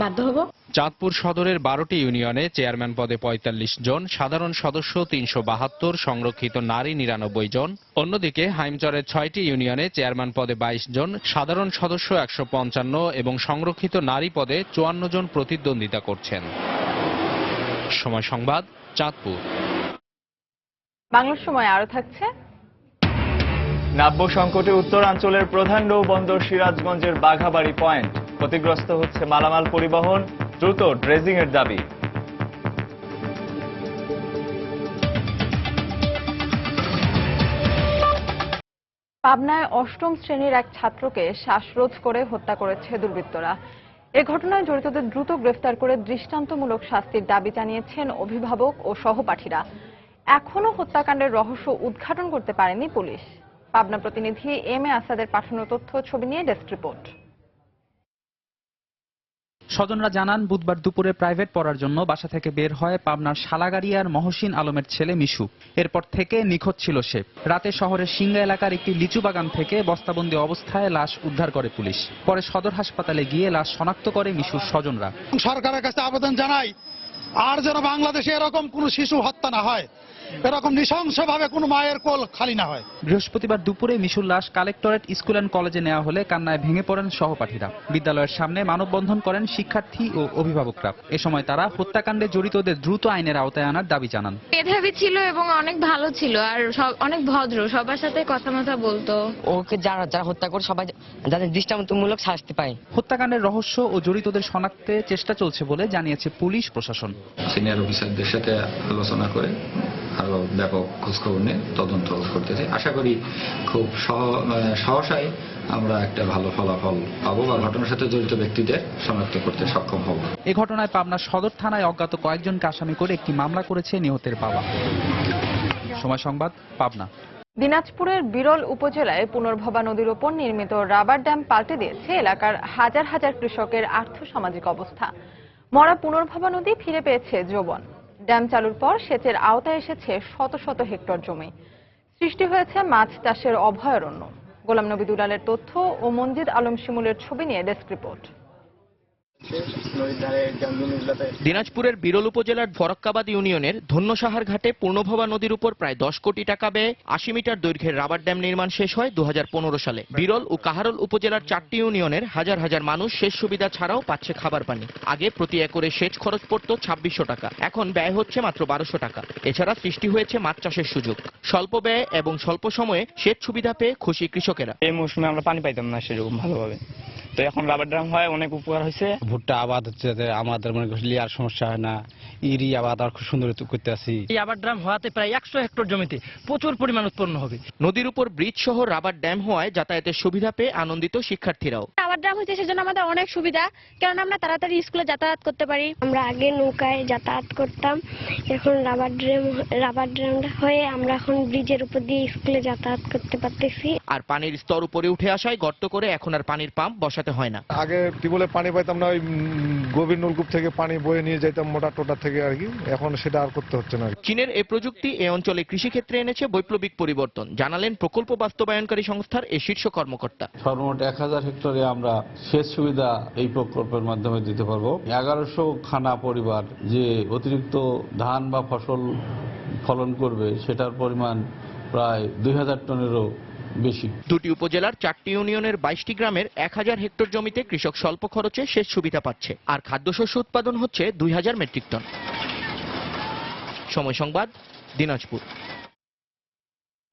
বাধ্য হব।
চাঁদপুর সদরের 12টি ইউনিয়নে চেয়ারম্যান পদে 45 জন, সাধারণ সদস্য 372, সংরক্ষিত নারী 99 জন। অন্যদিকে হাইমচরের 6টি ইউনিয়নে চেয়ারম্যান পদে 22 জন, সাধারণ সদস্য 155 এবং সংরক্ষিত নারী পদে 54 জন প্রতিদ্বন্দ্বিতা করছেন। সময় সংবাদ, চাঁদপুর।
বাংলার সময় আরো থাকছে।
নাব্য সংকটে উত্তরাঞ্চলের প্রধান নৌবন্দর সিরাজগঞ্জের বাঘাবাড়ি পয়েন্ট। ক্ষতিগ্রস্ত হচ্ছে মালামাল পরিবহন, দ্রুত ড্রেজিং এর দাবি।
পাবনায় 8ম শ্রেণীর এক ছাত্রকে শ্বাসরোধ করে হত্যা করেছে দুর্বৃত্তরা। এ ঘটনায় জড়িতদের দ্রুত গ্রেফতার করে দৃষ্টান্তমূলক শাস্তির দাবি জানিয়েছেন অভিভাবক ও সহপাঠীরা। এখনও হত্যাকাণ্ডের রহস্য উদ্ঘাটন করতে পারেনি পুলিশ। পাবনা প্রতিনিধি এম এ আসাদের পাঠানো তথ্য ছবি নিয়ে ডেস্ক রিপোর্ট।
স্বজনরা জানান, বুধবার দুপুরে প্রাইভেট পড়ার জন্য বাসা থেকে বের হয় পাবনার শালাগাড়িয়ার মহসিন আলমের ছেলে মিশু। এরপর থেকে নিখোঁজ ছিল সে। রাতে শহরের সিঙ্গা এলাকার একটি লিচু বাগান থেকে বস্তাবন্দি অবস্থায় লাশ উদ্ধার করে পুলিশ। পরে সদর হাসপাতালে গিয়ে লাশ শনাক্ত করে মিশুর স্বজনরা।
সরকারের কাছে আবেদন জানাই, আর যেন বাংলাদেশে এরকম কোনো শিশু হত্যা না হয়, এরকম নৃশংসভাবে কোনো মায়ের কোল খালি না হয়।
বৃহস্পতিবার দুপুরে মিশুর লাশ কালেক্টরেট স্কুল অ্যান্ড কলেজে নেওয়া হলে কান্নায় ভেঙে পড়েন সহপাঠীরা। বিদ্যালয়ের সামনে মানববন্ধন করেন শিক্ষার্থী ও অভিভাবকরা। এ সময় তারা হত্যাকাণ্ডে জড়িতদের দ্রুত আইনের আওতায় আনার দাবি জানান।
মেধাবী ছিল এবং অনেক ভালো ছিল, আর অনেক ভদ্র, সবার সাথে কথা বলতো।
ওকে যারা হত্যা করে সবাই যাতে দৃষ্টান্তমূলক শাস্তি পায়।
হত্যাকাণ্ডের রহস্য ও জড়িতদের শনাক্তে চেষ্টা চলছে বলে জানিয়েছে পুলিশ প্রশাসন।
সিনিয়র অফিসারদের সাথে আলোচনা করে আরো ব্যাপক খোঁজখবর নিয়ে তদন্ত করতেছে। আশা করি খুব সহসাই আমরা একটা ভালো ফলাফল পাবো বা ঘটনার সাথে জড়িত ব্যক্তিদের শনাক্ত করতে সক্ষম হব।
এই ঘটনায় পাবনা সদর থানায় অজ্ঞাত কয়েকজনকে আসামি করে একটি মামলা করেছে নিহতের বাবা। সময় সংবাদ, পাবনা।
দিনাজপুরের বিরল উপজেলায় পুনর্ভবা নদীর ওপর নির্মিত রাবার ড্যাম পাল্টে দিয়েছে এলাকার হাজার হাজার কৃষকের আর্থসামাজিক অবস্থা। মরা পুনর্ভবা নদী ফিরে পেয়েছে যৌবন। ড্যাম চালুর পর সেচের আওতায় এসেছে শত শত হেক্টর জমি। সৃষ্টি হয়েছে মাছ চাষের অভয়ারণ্য। গোলাম নবী দুলালের তথ্য ও মঞ্জিদ আলম শিমুলের ছবি নিয়ে ডেস্ক রিপোর্ট।
দিনাজপুরের বিরল উপজেলার ফরক্কাবাদ ইউনিয়নের ধন্যসাহার ঘাটে পূর্ণভবা নদীর উপর প্রায় 10 কোটি টাকা ব্যয়ে 80 মিটার দৈর্ঘ্যের রাবার ড্যাম নির্মাণ শেষ হয় 2015 সালে। বিরল ও কাহারল উপজেলার 4টি ইউনিয়নের হাজার হাজার মানুষ সেচ সুবিধা ছাড়াও পাচ্ছে খাবার পানি। আগে প্রতি একরে সেচ খরচ পড়তো 2600 টাকা, এখন ব্যয় হচ্ছে মাত্র 1200 টাকা। এছাড়া সৃষ্টি হয়েছে মাছ চাষের সুযোগ। স্বল্প ব্যয়ে এবং স্বল্প সময়ে সেচ সুবিধা পেয়ে খুশি কৃষকেরা।
এই মৌসুমে আমরা পানি পাইতাম না সেরকম ভালোভাবে, তো এখন রাবার ড্যাম হয় অনেক উপকার হয়েছে।
ভুট্টা আবাদ হচ্ছে, আমাদের মনে করছি আর সমস্যা হয় না। ইরি আবাদ আর খুব সুন্দর করতে আসি।
এই রাবার ড্যাম হওয়াতে প্রায় 100 হেক্টর জমিতে প্রচুর পরিমাণ উৎপন্ন হবে।
নদীর উপর ব্রিজ সহ রাবার ড্যাম হওয়ায় যাতায়াতের সুবিধা পেয়ে আনন্দিত শিক্ষার্থীরাও।
রাবার ড্যাম হয়েছে সেজন্য আমাদের অনেক সুবিধা, কারণ আমরা তাড়াতাড়ি স্কুলে যাতায়াত করতে পারি।
আমরা আগে নৌকায় যাতায়াত করতাম, এখন রাবার ড্যাম হয়ে আমরা এখন ব্রিজের উপর দিয়ে স্কুলে যাতায়াত করতে পারতেছি।
আর পানির স্তর উপরে উঠে আসায় গর্ত করে এখন আর পানির পাম্প বসাতে হয় না।
আগে টিউবওয়েলে পানি পাইতাম না, ওই গভীর নলকূপ থেকে পানি বয়ে নিয়ে যেতাম মোটা টোটা থেকে আর কি, এখন সেটা আর করতে হচ্ছে না।
চীনের এই প্রযুক্তি এই অঞ্চলে কৃষিক্ষেত্রে এনেছে বৈপ্লবিক পরিবর্তন, জানালেন প্রকল্প বাস্তবায়নকারী সংস্থার এই শীর্ষ কর্মকর্তা।
সর্বমোট 1000 হেক্টরে আমরা সেচ সুবিধা এই প্রকল্পের মাধ্যমে দিতে পারবো। 1100 খানা পরিবার যে অতিরিক্ত ধান বা ফসল ফলন করবে সেটার পরিমাণ প্রায় 2000 টনেরও বেশি।
দুটি উপজেলার 4টি ইউনিয়নের 22টি গ্রামের 1000 হেক্টর জমিতে কৃষক স্বল্প খরচে সেচ সুবিধা পাচ্ছে, আর খাদ্যশস্য উৎপাদন হচ্ছে 2000 মেট্রিক টন। সময় সংবাদ, দিনাজপুর।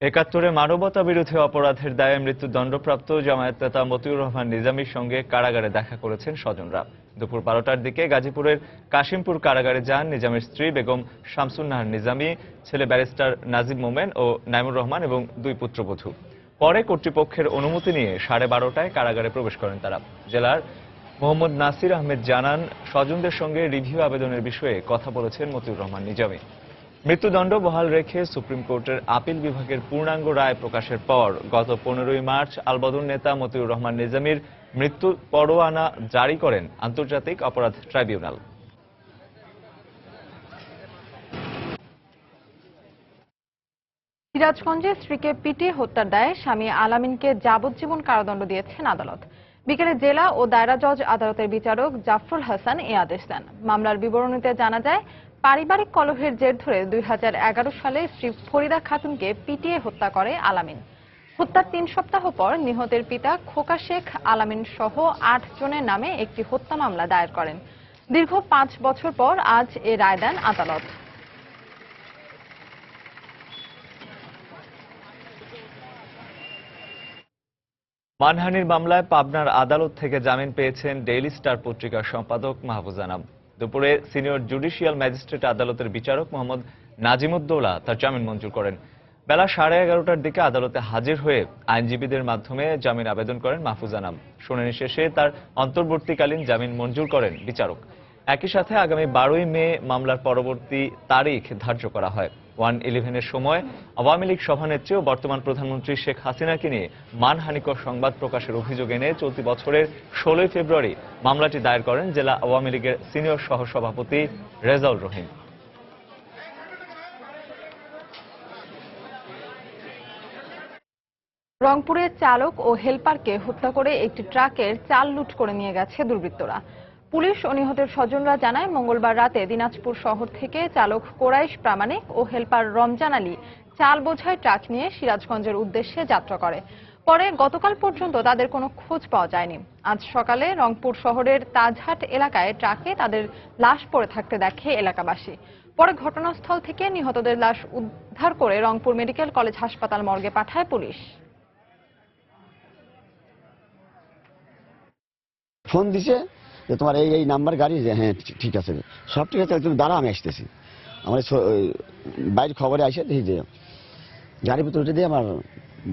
৭১ মানবতা বিরোধী অপরাধের দায়ে মৃত্যুদণ্ডপ্রাপ্ত জামায়াত নেতা মতিউর রহমান নিজামীর সঙ্গে কারাগারে দেখা করেছেন স্বজনরা। দুপুর 12টার দিকে গাজীপুরের কাশিমপুর কারাগারে যান নিজামের স্ত্রী বেগম শামসুন নাহার নিজামী, ছেলে ব্যারিস্টার নাজিব মোমেন ও নাইমুর রহমান এবং 2 পুত্রবধূ। পরে কর্তৃপক্ষের অনুমতি নিয়ে 12:30টায় কারাগারে প্রবেশ করেন তারা। জেলার মোহাম্মদ নাসির আহমেদ জানান, স্বজনদের সঙ্গে রিভিউ আবেদনের বিষয়ে কথা বলেছেন মতিউর রহমান নিজামী। মৃত্যুদণ্ড বহাল রেখে সুপ্রিম কোর্টের আপিল বিভাগের পূর্ণাঙ্গ রায় প্রকাশের পর গত 15ই মার্চ আলবদর নেতা মতিউর রহমান নিজামীর মৃত্যু পরোয়ানা জারি করেন আন্তর্জাতিক অপরাধ ট্রাইব্যুনাল।
সিরাজগঞ্জে স্ত্রীকে পিটিয়ে হত্যার দায়ে স্বামী আলামিনকে যাবজ্জীবন কারাদণ্ড দিয়েছেন আদালত। বিকেলে জেলা ও দায়রা জজ আদালতের বিচারক জাফরুল হাসান এই আদেশ দেন। মামলার বিবরণীতে জানা যায়, পারিবারিক কলহের জের ধরে 2011 সালে স্ত্রী ফরিদা খাতুনকে পিটিয়ে হত্যা করে আলামিন। হত্যার 3 সপ্তাহ পর নিহতের পিতা খোকা শেখ আলামিন সহ 8 জনের নামে একটি হত্যা মামলা দায়ের করেন। দীর্ঘ 5 বছর পর আজ এ রায় দেন আদালত।
মানহানির মামলায় পাবনার আদালত থেকে জামিন পেয়েছেন ডেইলি স্টার পত্রিকার সম্পাদক মাহফুজ আনাম। দুপুরে সিনিয়র জুডিশিয়াল ম্যাজিস্ট্রেট আদালতের বিচারক মোহাম্মদ নাজিমুদ্দৌলা তার জামিন মঞ্জুর করেন। বেলা 11:30টার দিকে আদালতে হাজির হয়ে আইনজীবীদের মাধ্যমে জামিন আবেদন করেন মাহফুজ আনাম। শুনানি শেষে তার অন্তর্বর্তীকালীন জামিন মঞ্জুর করেন বিচারক। একই সাথে আগামী 12ই মে মামলার পরবর্তী তারিখ ধার্য করা হয়। 111-এর সময় আওয়ামী লীগ সভানেত্রী ও বর্তমান প্রধানমন্ত্রী শেখ হাসিনাকে নিয়ে মানহানিকর সংবাদ প্রকাশের অভিযোগ এনে চলতি বছরের 16 ফেব্রুয়ারি মামলাটি দায়ের করেন জেলা আওয়ামী লীগের সিনিয়র সহসভাপতি রেজাউল রহিম।
রংপুরে চালক ও হেলপারকে হত্যা করে একটি ট্রাকের চাল লুট করে নিয়ে গেছে দুর্বৃত্তরা। পুলিশ ও নিহতের স্বজনরা জানায়, মঙ্গলবার রাতে দিনাজপুর শহর থেকে চালক কোরাইশ প্রামাণিক ও হেলপার রমজান আলী চাল বোঝাই ট্রাক নিয়ে সিরাজগঞ্জের উদ্দেশ্যে যাত্রা করে। পরে গতকাল পর্যন্ত তাদের কোনো খোঁজ পাওয়া যায়নি। আজ সকালে রংপুর শহরের তাজহাট এলাকায় ট্রাকে তাদের লাশ পড়ে থাকতে দেখে এলাকাবাসী। পরে ঘটনাস্থল থেকে নিহতদের লাশ উদ্ধার করে রংপুর মেডিকেল কলেজ হাসপাতাল মর্গে পাঠায় পুলিশ।
ফোন দিছে যে তোমার এই নাম্বার গাড়ি, যে হ্যাঁ ঠিক আছে, সব ঠিক আছে, তুমি দাঁড়া আমি আসতেছি। আমার বাইরে খবরে আসে দেখি যে গাড়ির ভিতরে উঠে দিয়ে আমার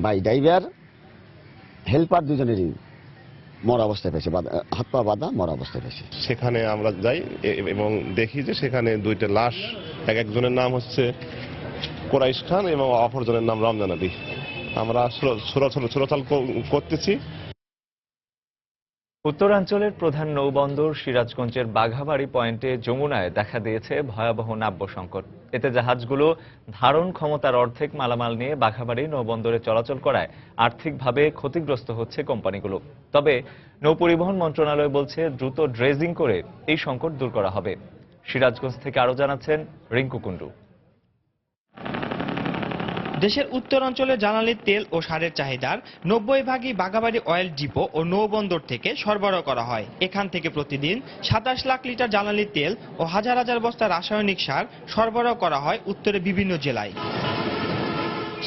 ভাই ড্রাইভার হেল্পার দুজনেরই মরা অবস্থায় পেয়েছে, হাত পা বাঁধা মরা অবস্থায় পেয়েছে।
সেখানে আমরা যাই এবং দেখি যে সেখানে 2টা লাশ, একজনের নাম হচ্ছে কোরাইশ খান এবং অপরজনের নাম রমজান আলী। আমরা ছোড়াছাল করতেছি।
উত্তরাঞ্চলের প্রধান নৌবন্দর সিরাজগঞ্জের বাঘাবাড়ি পয়েন্টে যমুনায় দেখা দিয়েছে ভয়াবহ নাব্য সংকট। এতে জাহাজগুলো ধারণ ক্ষমতার অর্ধেক মালামাল নিয়ে বাঘাবাড়ি নৌবন্দরে চলাচল করায় আর্থিকভাবে ক্ষতিগ্রস্ত হচ্ছে কোম্পানিগুলো। তবে নৌপরিবহন মন্ত্রণালয় বলছে দ্রুত ড্রেজিং করে এই সংকট দূর করা হবে। সিরাজগঞ্জ থেকে আরো জানাচ্ছেন রিঙ্কু কুন্ডু।
দেশের উত্তরাঞ্চলে জ্বালানি তেল ও সারের চাহিদার 90% বাঘাবাড়ি অয়েল ডিপো ও নৌবন্দর থেকে সরবরাহ করা হয়। এখান থেকে প্রতিদিন 27 লাখ লিটার জ্বালানি তেল ও হাজার হাজার বস্তা রাসায়নিক সার সরবরাহ করা হয় উত্তরে বিভিন্ন জেলায়।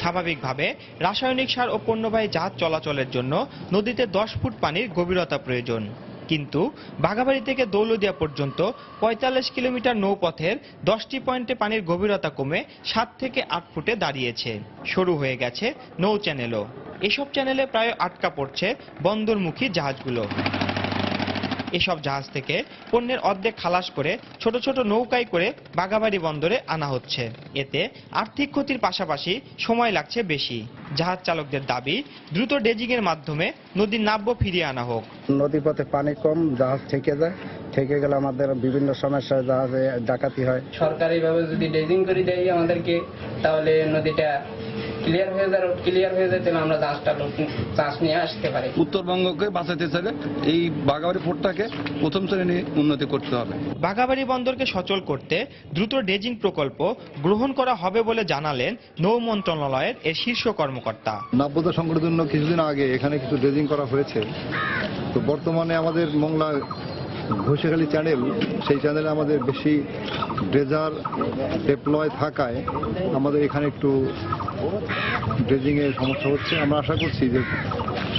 স্বাভাবিকভাবে রাসায়নিক সার ও পণ্যবাহী জাহাজ চলাচলের জন্য নদীতে 10 ফুট পানির গভীরতা প্রয়োজন। কিন্তু বাঘাবাড়ি থেকে দৌলদিয়া পর্যন্ত 45 কিলোমিটার নৌপথের 10টি পয়েন্টে পানির গভীরতা কমে 7 থেকে 8 ফুটে দাঁড়িয়েছে। শুরু হয়ে গেছে নৌ চ্যানেলও। এসব চ্যানেলে প্রায় আটকা পড়ছে বন্দরমুখী জাহাজগুলো। এসব জাহাজ থেকে পণ্যের অর্ধেক খালাস করে ছোট ছোট নৌকায় করে বাঘাবাড়ি বন্দরে আনা হচ্ছে। এতে আর্থিক ক্ষতির পাশাপাশি সময় লাগছে বেশি। জাহাজ চালকদের দাবি, দ্রুত ড্রেজিং এর মাধ্যমে নদীর নাব্য ফিরিয়ে আনা হোক।
নদীপথে পানি কম, জাহাজ থেকে যায়, থেকে গেলে আমাদের বিভিন্ন সমস্যায় জাহাজে ডাকাতি হয়।
সরকারিভাবে যদি ড্রেজিং করে দেয় আমাদেরকে, তাহলে নদীটা ক্লিয়ার হয়ে যায়, তাহলে আমরা চাষ নিয়ে আসতে পারি।
উত্তরবঙ্গকে বাঁচাতে চাইলে এই বাঘাবাড়ি পোর্টটাকে প্রথম শ্রেণী উন্নতি করতে হবে।
বাঘাবাড়ি বন্দরকে সচল করতে দ্রুত ড্রেজিং প্রকল্প গ্রহণ করা হবে বলে জানালেন নৌ মন্ত্রণালয়ের এর শীর্ষ কর্মকর্তা।
নাব্যতা সংকটের জন্য কিছুদিন আগে এখানে কিছু ড্রেজিং করা হয়েছে। তো বর্তমানে আমাদের মংলা ঘোষেখালী চ্যানেল, সেই চ্যানেলে আমাদের বেশি ড্রেজার ডিপ্লয় থাকায় আমাদের এখানে একটু ড্রেজিং এর সমস্যা হচ্ছে। আমরা আশা করছি যে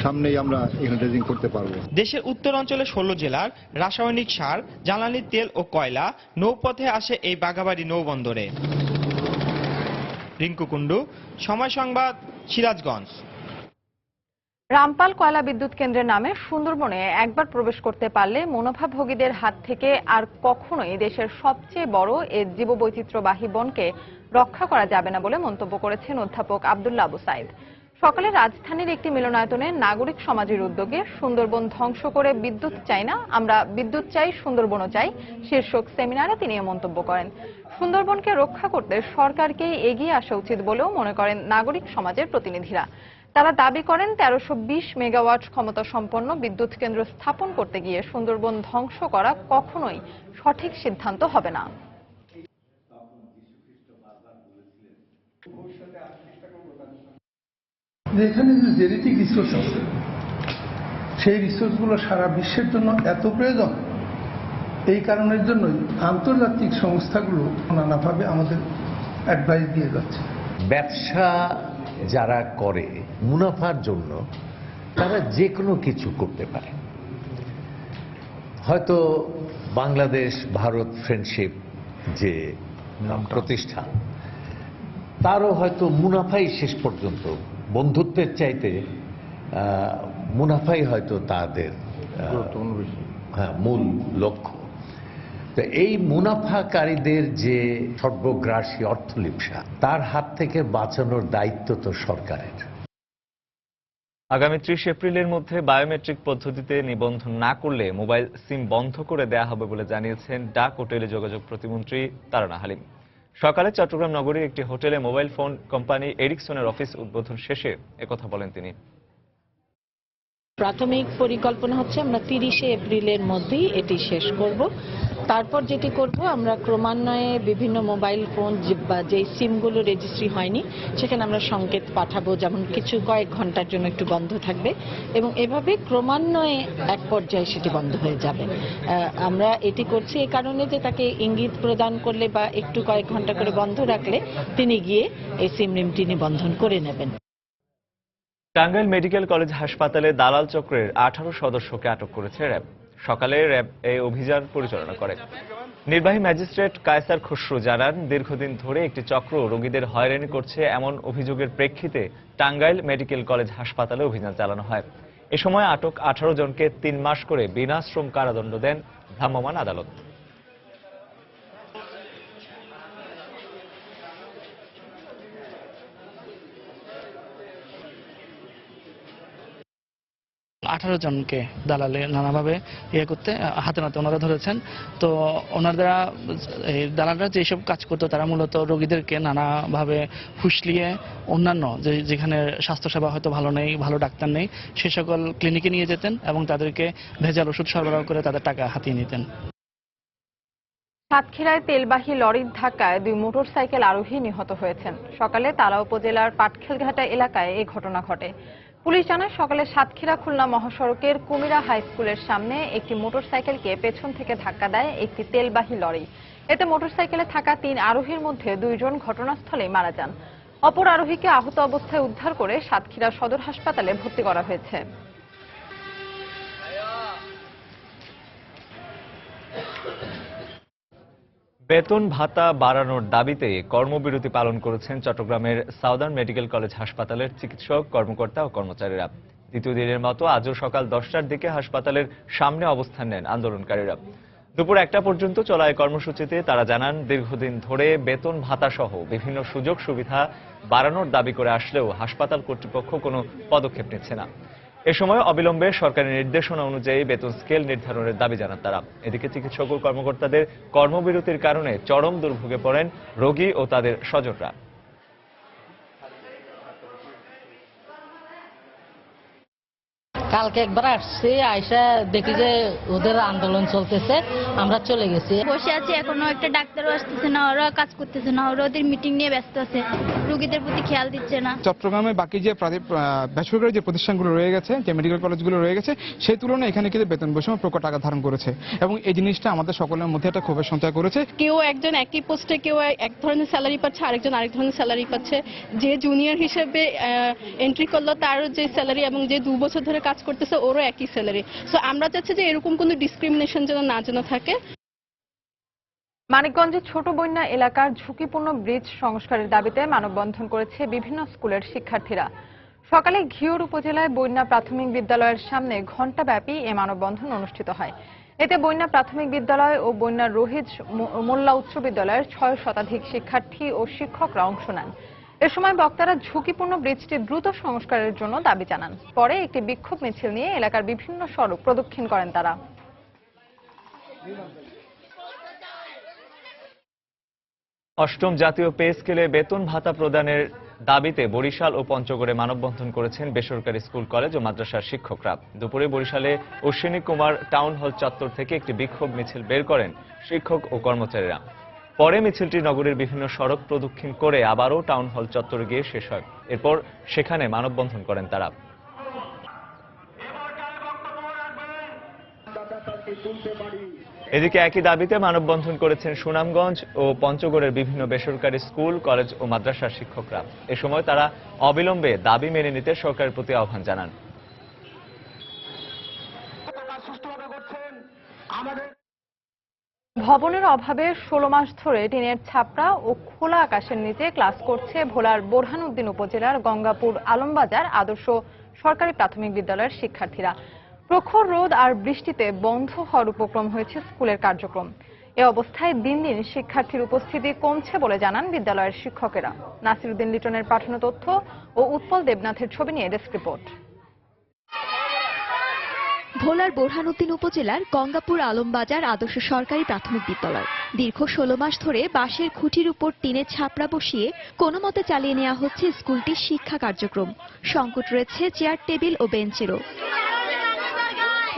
সামনেই আমরা এখানে ড্রেজিং করতে পারবো।
দেশের উত্তর অঞ্চলে 16 জেলার রাসায়নিক সার, জ্বালানি তেল ও কয়লা নৌপথে আসে এই বাঘাবাড়ি নৌবন্দরে। রিঙ্কু কুন্ডু, সময় সংবাদ, সিরাজগঞ্জ।
রামপাল কয়লা বিদ্যুৎ কেন্দ্রের নামে সুন্দরবনে একবার প্রবেশ করতে পারলে মুনাফাভোগীদের হাত থেকে আর কখনোই দেশের সবচেয়ে বড় এ জীববৈচিত্র্যবাহী বনকে রক্ষা করা যাবে না বলে মন্তব্য করেছেন অধ্যাপক আব্দুল্লাহ আবু সাইদ। সকালে রাজধানীর একটি মিলনায়তনে নাগরিক সমাজের উদ্যোগে সুন্দরবন ধ্বংস করে বিদ্যুৎ চাই না, আমরা বিদ্যুৎ চাই, সুন্দরবনও চাই শীর্ষক সেমিনারে তিনি এ মন্তব্য করেন। সুন্দরবনকে রক্ষা করতে সরকারকেই এগিয়ে আসা উচিত বলেও মনে করেন নাগরিক সমাজের প্রতিনিধিরা। তারা দাবি করেন 1320 মেগাওয়াট ক্ষমতা সম্পন্ন বিদ্যুৎ কেন্দ্র স্থাপন করতে গিয়ে সুন্দরবন ধ্বংস করা কখনোই সঠিক সিদ্ধান্ত হবে না।
এখানে যে জেনেটিক রিসোর্স আছে সেই রিসোর্সগুলো সারা বিশ্বের জন্য এত প্রয়োজন, এই কারণের জন্যই আন্তর্জাতিক সংস্থাগুলো নানাভাবে আমাদের অ্যাডভাইস দিয়ে যাচ্ছে।
ব্যবসা যারা করে মুনাফার জন্য তারা যে কোনো কিছু করতে পারে। হয়তো বাংলাদেশ ভারত ফ্রেন্ডশিপ যে প্রতিষ্ঠান, তারও হয়তো মুনাফাই শেষ পর্যন্ত, বন্ধুত্বের চাইতে মুনাফাই হয়তো তাদের মূল লক্ষ্য। তো এই মুনাফাকারীদের যে সর্বগ্রাসী অর্থলিপ্সা, তার হাত থেকে বাঁচানোর দায়িত্ব তো সরকারের।
আগামী 30 এপ্রিলের মধ্যে বায়োমেট্রিক পদ্ধতিতে নিবন্ধন না করলে মোবাইল সিম বন্ধ করে দেয়া হবে বলে জানিয়েছেন ডাক ও টেলিযোগাযোগ প্রতিমন্ত্রী তারানা হালিম। সকালে চট্টগ্রাম নগরীর একটি হোটেলে মোবাইল ফোন কোম্পানি এরিকসনের অফিস উদ্বোধন শেষে একথা বলেন তিনি।
প্রাথমিক পরিকল্পনা হচ্ছে আমরা 30 এপ্রিলের মধ্যেই এটি শেষ করব। তারপর যেটি করব, আমরা ক্রমান্বয়ে বিভিন্ন মোবাইল ফোন বা যে সিমগুলো রেজিস্ট্রি হয়নি সেখানে আমরা সংকেত পাঠাবো, যেমন কিছু কয়েক ঘন্টার জন্য একটু বন্ধ থাকবে এবং এভাবে ক্রমান্বয়ে এক পর্যায়ে সেটি বন্ধ হয়ে যাবে। আমরা এটি করছি এই কারণে যে তাকে ইঙ্গিত প্রদান করলে বা একটু কয়েক ঘন্টা করে বন্ধ রাখলে তিনি গিয়ে এই সিম রিমটি নিবন্ধন করে নেবেন।
টাঙ্গাইল মেডিকেল কলেজ হাসপাতালে দালাল চক্রের 18 সদস্যকে আটক করেছে র্যাব। সকালে র্যাব এই অভিযান পরিচালনা করে। নির্বাহী ম্যাজিস্ট্রেট কায়সার খসরু জানান, দীর্ঘদিন ধরে একটি চক্র রোগীদের হয়রানি করছে এমন অভিযোগের প্রেক্ষিতে টাঙ্গাইল মেডিকেল কলেজ হাসপাতালে অভিযান চালানো হয়। এ সময় আটক 18 জনকে 3 মাস করে বিনাশ্রম কারাদণ্ড দেন ভ্রাম্যমাণ আদালত।
আঠারো জনকে দালালে নানাভাবে করতে হাতে নাতে ওনারা ধরেছেন। তো ওনারা দালালরা যেসব কাজ করতো তারা মূলত রোগীদেরকে নানাভাবে ফুসলিয়ে অন্যান্য যেখানে স্বাস্থ্যসেবা হয়তো ভালো নেই, ভালো ডাক্তার নেই, সে সকল ক্লিনিকে নিয়ে যেতেন এবং তাদেরকে ভেজাল ওষুধ সরবরাহ করে তাদের টাকা হাতিয়ে নিতেন।
সাতক্ষীরায় তেলবাহী লরির ধাক্কায় 2 মোটরসাইকেল আরোহী নিহত হয়েছেন। সকালে তালা উপজেলার পাটখেলঘাটা এলাকায় এই ঘটনা ঘটে। পুলিশ জানায়, সকালে সাতক্ষীরা খুলনা মহাসড়কের কুমিরা হাই স্কুলের সামনে একটি মোটরসাইকেলকে পেছন থেকে ধাক্কা দেয় একটি তেলবাহী লরি। এতে মোটরসাইকেলে থাকা 3 আরোহীর মধ্যে 2 জন ঘটনাস্থলেই মারা যান। অপর আরোহীকে আহত অবস্থায় উদ্ধার করে সাতক্ষীরা সদর হাসপাতালে ভর্তি করা হয়েছে।
বেতন ভাতা বাড়ানোর দাবিতে কর্মবিরতি পালন করেছেন চট্টগ্রামের সাউদার্ন মেডিকেল কলেজ হাসপাতালের চিকিৎসক, কর্মকর্তা ও কর্মচারীরা। দ্বিতীয় দিনের মতো আজও সকাল 10টার দিকে হাসপাতালের সামনে অবস্থান নেন আন্দোলনকারীরা। দুপুর 1টা পর্যন্ত চলা এই কর্মসূচিতে তারা জানান, দীর্ঘদিন ধরে বেতন ভাতা সহ বিভিন্ন সুযোগ সুবিধা বাড়ানোর দাবি করে আসলেও হাসপাতাল কর্তৃপক্ষ কোনো পদক্ষেপ নিচ্ছে না। এ সময় অবিলম্বে সরকারি নির্দেশনা অনুযায়ী বেতন স্কেল নির্ধারণের দাবি জানান তারা। এদিকে চিকিৎসক ও কর্মকর্তাদের কর্মবিরতির কারণে চরম দুর্ভোগে পড়েন রোগী ও তাদের স্বজনরা।
কাল
কালকে একবার আসছি, আইসা দেখি যে ওদের আন্দোলন চলতেছে, আমরা চলে গেছি।
বসে আছি, এখনো একটা ডাক্তারও আসতেছে না, ওরা কাজ করতেছে না, ওরা ওদের মিটিং নিয়ে ব্যস্ত আছে, রোগীদের প্রতি খেয়াল দিচ্ছে না।
চট্টগ্রামে বাকি যে বেসরকারি যে প্রতিষ্ঠানগুলো রয়ে গেছে, যে মেডিকেল কলেজগুলো রয়ে গেছে, সেই তুলনায় এখানে কিন্তু বেতন বৈষম্য প্রকট আকার ধারণ করেছে এবং এই জিনিসটা আমাদের সকলের মধ্যে একটা ক্ষোভের সঞ্চার করেছে।
কেউ একজন একই পোস্টে কেউ এক ধরনের স্যালারি পাচ্ছে, আরেকজন আরেক ধরনের স্যালারি পাচ্ছে। যে জুনিয়র হিসেবে এন্ট্রি করলো তারও যে স্যালারি এবং যে 2 বছর ধরে কাজ করতেছে ওরও একই স্যালারি। সো আমরা চাচ্ছি যে এরকম কোনো ডিসক্রিমিনেশন যেন থাকে।
মানিকগঞ্জের ছোট বন্যা এলাকার ঝুঁকিপূর্ণ ব্রিজ সংস্কারের দাবিতে মানববন্ধন করেছে বিভিন্ন স্কুলের শিক্ষার্থীরা। সকালে ঘিওর উপজেলায় বন্যা প্রাথমিক বিদ্যালয়ের সামনে ঘণ্টাব্যাপী এ মানববন্ধন অনুষ্ঠিত হয়। এতে বন্যা প্রাথমিক বিদ্যালয় ও বন্যা রোহিজ মোল্লা উচ্চ বিদ্যালয়ের 6 শতাধিক শিক্ষার্থী ও শিক্ষকরা অংশ নেন। এ সময় বক্তারা ঝুঁকিপূর্ণ ব্রিজটি দ্রুত সংস্কারের জন্য দাবি জানান। পরে একটি বিক্ষোভ মিছিল নিয়ে এলাকার বিভিন্ন সড়ক প্রদক্ষিণ করেন তারা।
অষ্টম জাতীয় পে স্কেলে বেতন ভাতা প্রদানের দাবিতে বরিশাল ও পঞ্চগড়ে মানববন্ধন করেছেন বেসরকারি স্কুল কলেজ ও মাদ্রাসার শিক্ষকরা। দুপুরে বরিশালে অশ্বিনী কুমার টাউন হল চত্বর থেকে একটি বিক্ষোভ মিছিল বের করেন শিক্ষক ও কর্মচারীরা। পরে মিছিলটি নগরীর বিভিন্ন সড়ক প্রদক্ষিণ করে আবারও টাউন হল চত্বরে গিয়ে শেষ হয়। এরপর সেখানে মানববন্ধন করেন তারা। এদিকে একই দাবিতে মানববন্ধন করেছেন সুনামগঞ্জ ও পঞ্চগড়ের বিভিন্ন বেসরকারি স্কুল কলেজ ও মাদ্রাসার শিক্ষকরা। এ সময় তারা অবিলম্বে দাবি মেনে নিতে সরকারের প্রতি আহ্বান জানান।
ভবনের অভাবে 16 মাস ধরে টিনের ছাপরা ও খোলা আকাশের নিচে ক্লাস করছে ভোলার বোরহানউদ্দিন উপজেলার গঙ্গাপুর আলমবাজার আদর্শ সরকারি প্রাথমিক বিদ্যালয়ের শিক্ষার্থীরা। প্রখর রোদ আর বৃষ্টিতে বন্ধ হওয়ার উপক্রম হয়েছে স্কুলের কার্যক্রম। এ অবস্থায় দিন দিন শিক্ষার্থীর উপস্থিতি কমছে বলে জানান বিদ্যালয়ের শিক্ষকেরা। নাসিরউদ্দিন লিটনের পাঠানো তথ্য ও উৎপল দেবনাথের ছবি নিয়ে ডেস্ক রিপোর্ট।
ভোলার বোরহানউদ্দিন উপজেলার গঙ্গাপুর আলমবাজার আদর্শ সরকারি প্রাথমিক বিদ্যালয় দীর্ঘ 16 মাস ধরে বাঁশের খুঁটির উপর টিনের ছাপরা বসিয়ে কোনো মতে চালিয়ে নেওয়া হচ্ছে স্কুলটির শিক্ষা কার্যক্রম। সংকট রয়েছে চেয়ার টেবিল ও বেঞ্চেরও।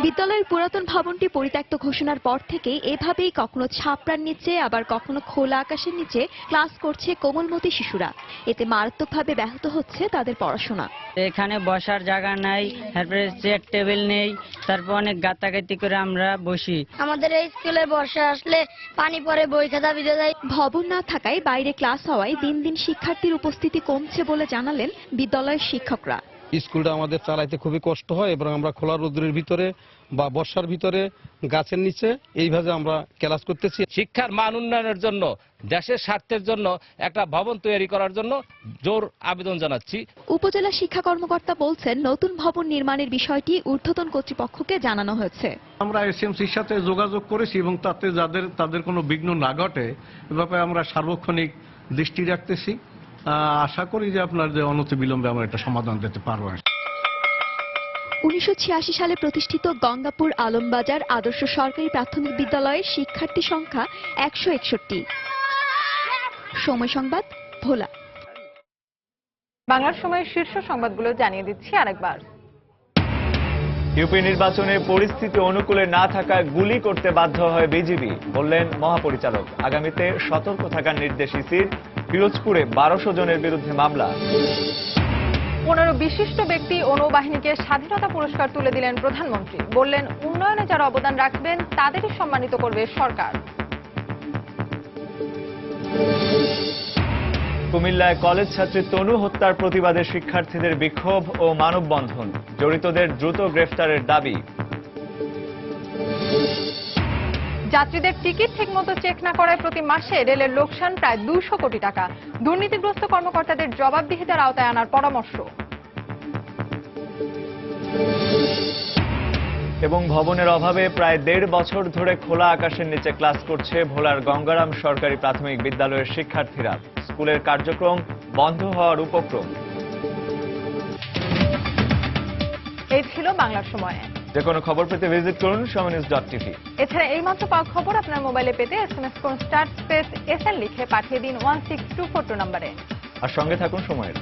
বিদ্যালয়ের পুরাতন ভবনটি পরিত্যক্ত ঘোষণার পর থেকে এভাবেই কখনো ছাপরার নিচে আবার কখনো খোলা আকাশের নিচে ক্লাস করছে কোমলমতি শিশুরা। এতে মারাত্মকভাবে ব্যাহত হচ্ছে তাদের পড়াশোনা।
এখানে বসার জায়গা নাই, তারপরে চেয়ার টেবিল নেই, তারপর অনেক গাতাগাতি করে আমরা বসি।
আমাদের এই স্কুলে বর্ষা আসলে পানি পড়ে, বই খাতা ভিজে যায়।
ভবন না থাকায় বাইরে ক্লাস হওয়ায় দিন দিন শিক্ষার্থীর উপস্থিতি কমছে বলে জানালেন বিদ্যালয়ের শিক্ষকরা।
স্কুলটা আমাদের চালাইতে খুবই কষ্ট হয় এবং আমরা খোলা রোদ্রের ভিতরে বা বর্ষার ভিতরে গাছের নিচে এইভাবে আমরা ক্লাস করতেছি।
শিক্ষার মান উন্নয়নের জন্য, দেশের স্বার্থের জন্য একটা ভবন তৈরি করার জন্য জোর আবেদন জানাচ্ছি।
উপজেলা শিক্ষা কর্মকর্তা বলছেন, নতুন ভবন নির্মাণের বিষয়টি ঊর্ধ্বতন কর্তৃপক্ষকে জানানো হয়েছে।
আমরা এসএমসির সাথে যোগাযোগ করেছি এবং তাতে তাদের কোনো বিঘ্ন না ঘটে এ ব্যাপারে আমরা সার্বক্ষণিক দৃষ্টি রাখতেছি। আশা করি যে আপনার যে অনতিবিলম্বে আমরা একটা সমাধান দিতে পারবো।
1986 সালে প্রতিষ্ঠিত গঙ্গাপুর আলমবাজার আদর্শ সরকারি প্রাথমিক বিদ্যালয়ের শিক্ষার্থী সংখ্যা 161। সময় সংবাদ, ভোলা।
বাংলার সময়ের শীর্ষ সংবাদগুলো জানিয়ে দিচ্ছি আরেকবার।
ইউপি নির্বাচনে পরিস্থিতি অনুকূলে না থাকায় গুলি করতে বাধ্য হয় বিজিবি, বললেন মহাপরিচালক। আগামীতে সতর্ক থাকার নির্দেশ ইসির। পিরোজপুরে 1200 জনের বিরুদ্ধে মামলা।
15 বিশিষ্ট ব্যক্তি ও নৌবাহিনীকে স্বাধীনতা পুরস্কার তুলে দিলেন প্রধানমন্ত্রী। বললেন, উন্নয়নে যারা অবদান রাখবেন তাদেরই সম্মানিত করবে সরকার।
কুমিল্লায় কলেজ ছাত্রী তনু হত্যার প্রতিবাদে শিক্ষার্থীদের বিক্ষোভ ও মানববন্ধন। জড়িতদের দ্রুত গ্রেফতারের দাবি।
যাত্রীদের টিকিট ঠিকমতো চেক না করায় প্রতি মাসে রেলের লোকসান প্রায় 200 কোটি টাকা। দুর্নীতিগ্রস্ত কর্মকর্তাদের জবাবদিহিতার আওতায় আনার পরামর্শ।
এবং ভবনের অভাবে প্রায় 1.5 বছর ধরে খোলা আকাশের নিচে ক্লাস করছে ভোলার গঙ্গারাম সরকারি প্রাথমিক বিদ্যালয়ের শিক্ষার্থীরা। স্কুলের কার্যক্রম বন্ধ হওয়ার উপক্রম।
এই ছিল বাংলার সময়।
যে কোনো খবর পেতে ভিজিট করুন সময়নিউজ.tv।
এছাড়া এই মাত্র পাওয়া খবর আপনার মোবাইলে পেতে SMS করুন *SN লিখে পাঠিয়ে দিন 16242 নম্বরে।
আর সঙ্গে থাকুন সময়ের।